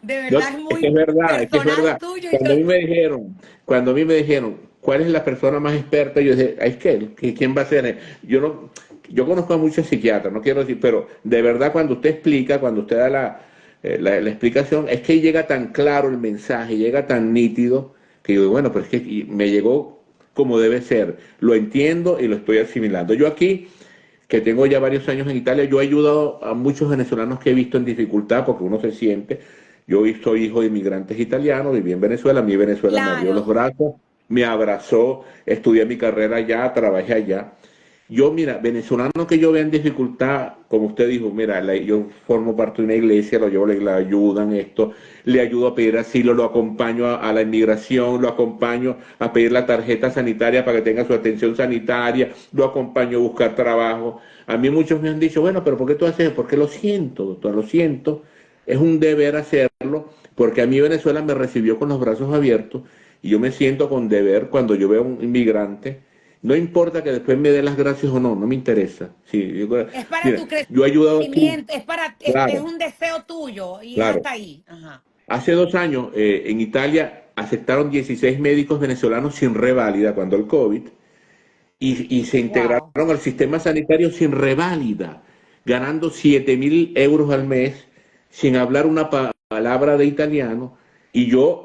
Speaker 3: de
Speaker 1: yo,
Speaker 3: verdad es
Speaker 1: es que
Speaker 3: muy
Speaker 1: es verdad, es que es
Speaker 3: personal
Speaker 1: verdad.
Speaker 3: tuyo y
Speaker 1: Cuando a
Speaker 3: yo,
Speaker 1: mí me dijeron, cuando a mí me dijeron, ¿cuál es la persona más experta? Yo dije, es que, ¿quién va a ser? Yo no, yo conozco a muchos psiquiatras, no quiero decir, pero de verdad cuando usted explica, cuando usted da la explicación, es que llega tan claro el mensaje, llega tan nítido, que yo digo, bueno, pero es que me llegó como debe ser, lo entiendo y lo estoy asimilando. Yo aquí que tengo ya varios años en Italia, yo he ayudado a muchos venezolanos que he visto en dificultad, porque uno se siente, yo soy hijo de inmigrantes italianos, viví en Venezuela, mi Venezuela me abrió los
Speaker 3: claro.
Speaker 1: brazos, me abrazó, estudié mi carrera allá, trabajé allá. Yo, mira, venezolano que yo vea en dificultad, como usted dijo, mira, yo formo parte de una iglesia, lo llevo, le ayudan esto, le ayudo a pedir asilo, lo acompaño a la inmigración, lo acompaño a pedir la tarjeta sanitaria para que tenga su atención sanitaria, lo acompaño a buscar trabajo. A mí muchos me han dicho, bueno, pero ¿por qué tú haces eso? Porque lo siento, doctor, lo siento, es un deber hacerlo, porque a mí Venezuela me recibió con los brazos abiertos y yo me siento con deber cuando yo veo a un inmigrante. No importa que después me dé las gracias o no, no me interesa. Sí,
Speaker 3: Es para
Speaker 1: mira,
Speaker 3: tu
Speaker 1: yo he ayudado aquí,
Speaker 3: crecimiento, es
Speaker 1: claro,
Speaker 3: un deseo tuyo y es
Speaker 1: claro.
Speaker 3: hasta ahí. Ajá.
Speaker 1: Hace 2 años en Italia aceptaron 16 médicos venezolanos sin reválida cuando el COVID y se integraron
Speaker 3: Wow.
Speaker 1: al sistema sanitario sin reválida, ganando 7.000 euros al mes sin hablar una palabra de italiano. Y yo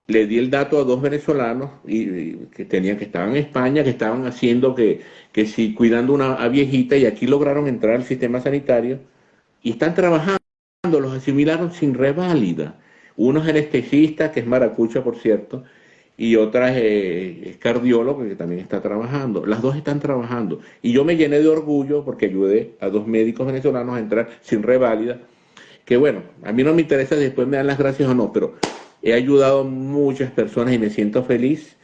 Speaker 1: le di el dato a dos venezolanos que tenían, que estaban en España, que estaban haciendo que sí, cuidando una viejita y aquí lograron entrar al sistema sanitario y están trabajando, los asimilaron sin reválida. Uno es anestesista, que es maracucha, por cierto, y otra es cardiólogo, que también está trabajando. Las dos están trabajando. Y yo me llené de orgullo porque ayudé a dos médicos venezolanos a entrar sin reválida, que bueno, a mí no me interesa si después me dan las gracias o no, pero he ayudado a muchas personas y me siento feliz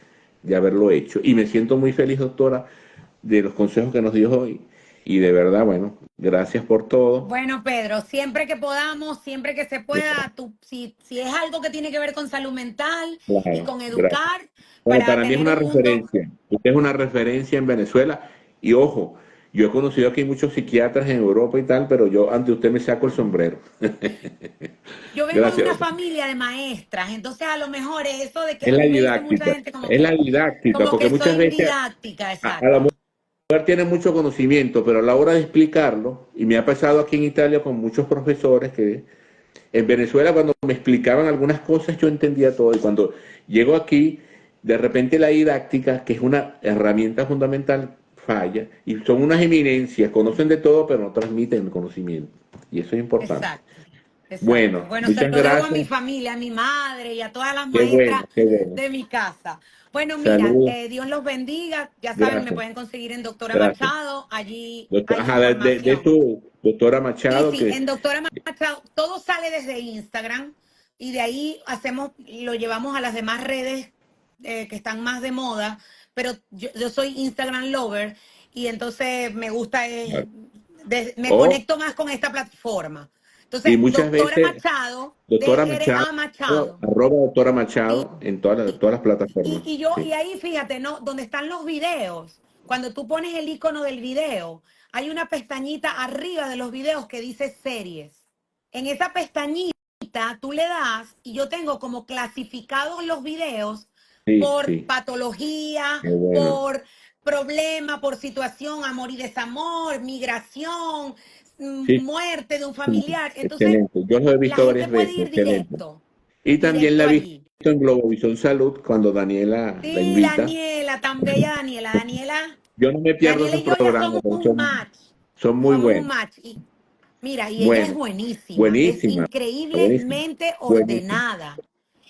Speaker 1: de haberlo hecho. Y me siento muy feliz, doctora, de los consejos que nos dio hoy. Y de verdad, bueno, gracias por todo.
Speaker 3: Bueno, Pedro, siempre que podamos, siempre que se pueda, si es algo que tiene que ver con salud mental y
Speaker 1: Claro,
Speaker 3: con
Speaker 1: gracias.
Speaker 3: educar
Speaker 1: Bueno,
Speaker 3: para
Speaker 1: para mí es
Speaker 3: tener
Speaker 1: una
Speaker 3: un mundo,
Speaker 1: referencia. Usted es una referencia en Venezuela. Y ojo, yo he conocido aquí muchos psiquiatras en Europa y tal, pero yo ante usted me saco el sombrero.
Speaker 3: yo vengo de
Speaker 1: Gracias,
Speaker 3: una
Speaker 1: doctor.
Speaker 3: familia de maestras, entonces a lo mejor es eso de que
Speaker 1: Es
Speaker 3: a
Speaker 1: la
Speaker 3: mí me dice mucha
Speaker 1: didáctica.
Speaker 3: gente
Speaker 1: Es la didáctica,
Speaker 3: como
Speaker 1: porque
Speaker 3: que
Speaker 1: muchas
Speaker 3: soy
Speaker 1: veces
Speaker 3: didáctica,
Speaker 1: a la
Speaker 3: exacto.
Speaker 1: mujer tiene mucho conocimiento, pero a la hora de explicarlo, y me ha pasado aquí en Italia con muchos profesores que en Venezuela cuando me explicaban algunas cosas yo entendía todo y cuando llego aquí, de repente la didáctica, que es una herramienta fundamental, falla y son unas eminencias, conocen de todo pero no transmiten el conocimiento y eso es importante.
Speaker 3: Exacto, exacto.
Speaker 1: Bueno,
Speaker 3: Bueno, se
Speaker 1: muchas
Speaker 3: lo debo a mi
Speaker 1: gracias,
Speaker 3: familia, a mi madre y a todas las
Speaker 1: qué
Speaker 3: maestras
Speaker 1: bueno, qué bueno.
Speaker 3: de mi casa. Bueno, mira,
Speaker 1: Saludos,
Speaker 3: Dios los bendiga. Ya saben, me
Speaker 1: gracias,
Speaker 3: pueden conseguir en Doctora
Speaker 1: gracias.
Speaker 3: Machado. Allí
Speaker 1: Doctor,
Speaker 3: hay
Speaker 1: ajá, de
Speaker 3: información.
Speaker 1: tu doctora
Speaker 3: Sí,
Speaker 1: Machado
Speaker 3: sí,
Speaker 1: que
Speaker 3: en Doctora Machado, todo sale desde Instagram y de ahí lo llevamos a las demás redes que están más de moda, pero yo soy Instagram lover y entonces me gusta, me
Speaker 1: oh,
Speaker 3: conecto más con esta plataforma.
Speaker 1: Y
Speaker 3: Entonces,
Speaker 1: muchas
Speaker 3: doctora
Speaker 1: veces,
Speaker 3: Machado,
Speaker 1: doctora Machado,
Speaker 3: DRA Machado.
Speaker 1: arroba doctora
Speaker 3: Sí,
Speaker 1: Machado en todas las plataformas.
Speaker 3: y
Speaker 1: Sí,
Speaker 3: ahí fíjate, ¿no? Donde están los videos, cuando tú pones el icono del video, hay una pestañita arriba de los videos que dice series. En esa pestañita tú le das y yo tengo como clasificados los videos
Speaker 1: sí,
Speaker 3: por
Speaker 1: sí.
Speaker 3: patología,
Speaker 1: Qué bueno.
Speaker 3: por problema, por situación, amor y desamor, migración,
Speaker 1: Sí,
Speaker 3: muerte de un
Speaker 1: sí,
Speaker 3: familiar. Entonces,
Speaker 1: excelente. Yo lo he
Speaker 3: la
Speaker 1: visto
Speaker 3: gente
Speaker 1: varias
Speaker 3: puede
Speaker 1: veces,
Speaker 3: ir
Speaker 1: excelente.
Speaker 3: directo,
Speaker 1: Y también la
Speaker 3: directo
Speaker 1: he visto
Speaker 3: allí.
Speaker 1: en Globovisión Salud cuando Daniela la
Speaker 3: Sí,
Speaker 1: invita.
Speaker 3: Daniela, tan bella Daniela.
Speaker 1: Yo no me pierdo
Speaker 3: Daniela
Speaker 1: esos
Speaker 3: y yo ya
Speaker 1: programas,
Speaker 3: somos
Speaker 1: porque
Speaker 3: un match.
Speaker 1: son muy
Speaker 3: Somos un
Speaker 1: buenos.
Speaker 3: match. Y mira, y ella es
Speaker 1: Bueno,
Speaker 3: buenísima, es
Speaker 1: buenísima, buenísima,
Speaker 3: increíblemente
Speaker 1: buenísima.
Speaker 3: ordenada.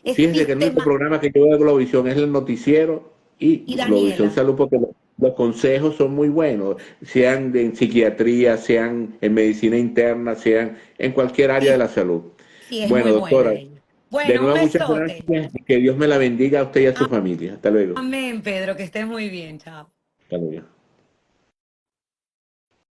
Speaker 3: Es
Speaker 1: Fíjese que el único
Speaker 3: sistema.
Speaker 1: programa que yo veo de Globovisión es el noticiero y
Speaker 3: Y
Speaker 1: Globovisión
Speaker 3: Daniela,
Speaker 1: Salud, porque los consejos son muy buenos, sean en psiquiatría, sean en medicina interna, sean en cualquier área de
Speaker 3: sí,
Speaker 1: la salud.
Speaker 3: sí, es
Speaker 1: Bueno,
Speaker 3: muy buena
Speaker 1: doctora,
Speaker 3: ella.
Speaker 1: de
Speaker 3: Bueno, un
Speaker 1: nuevo muchas
Speaker 3: besote.
Speaker 1: gracias y que Dios me la bendiga a usted y a su familia. Hasta luego.
Speaker 3: Amén, Pedro, que estés muy bien, chao.
Speaker 1: Hasta luego.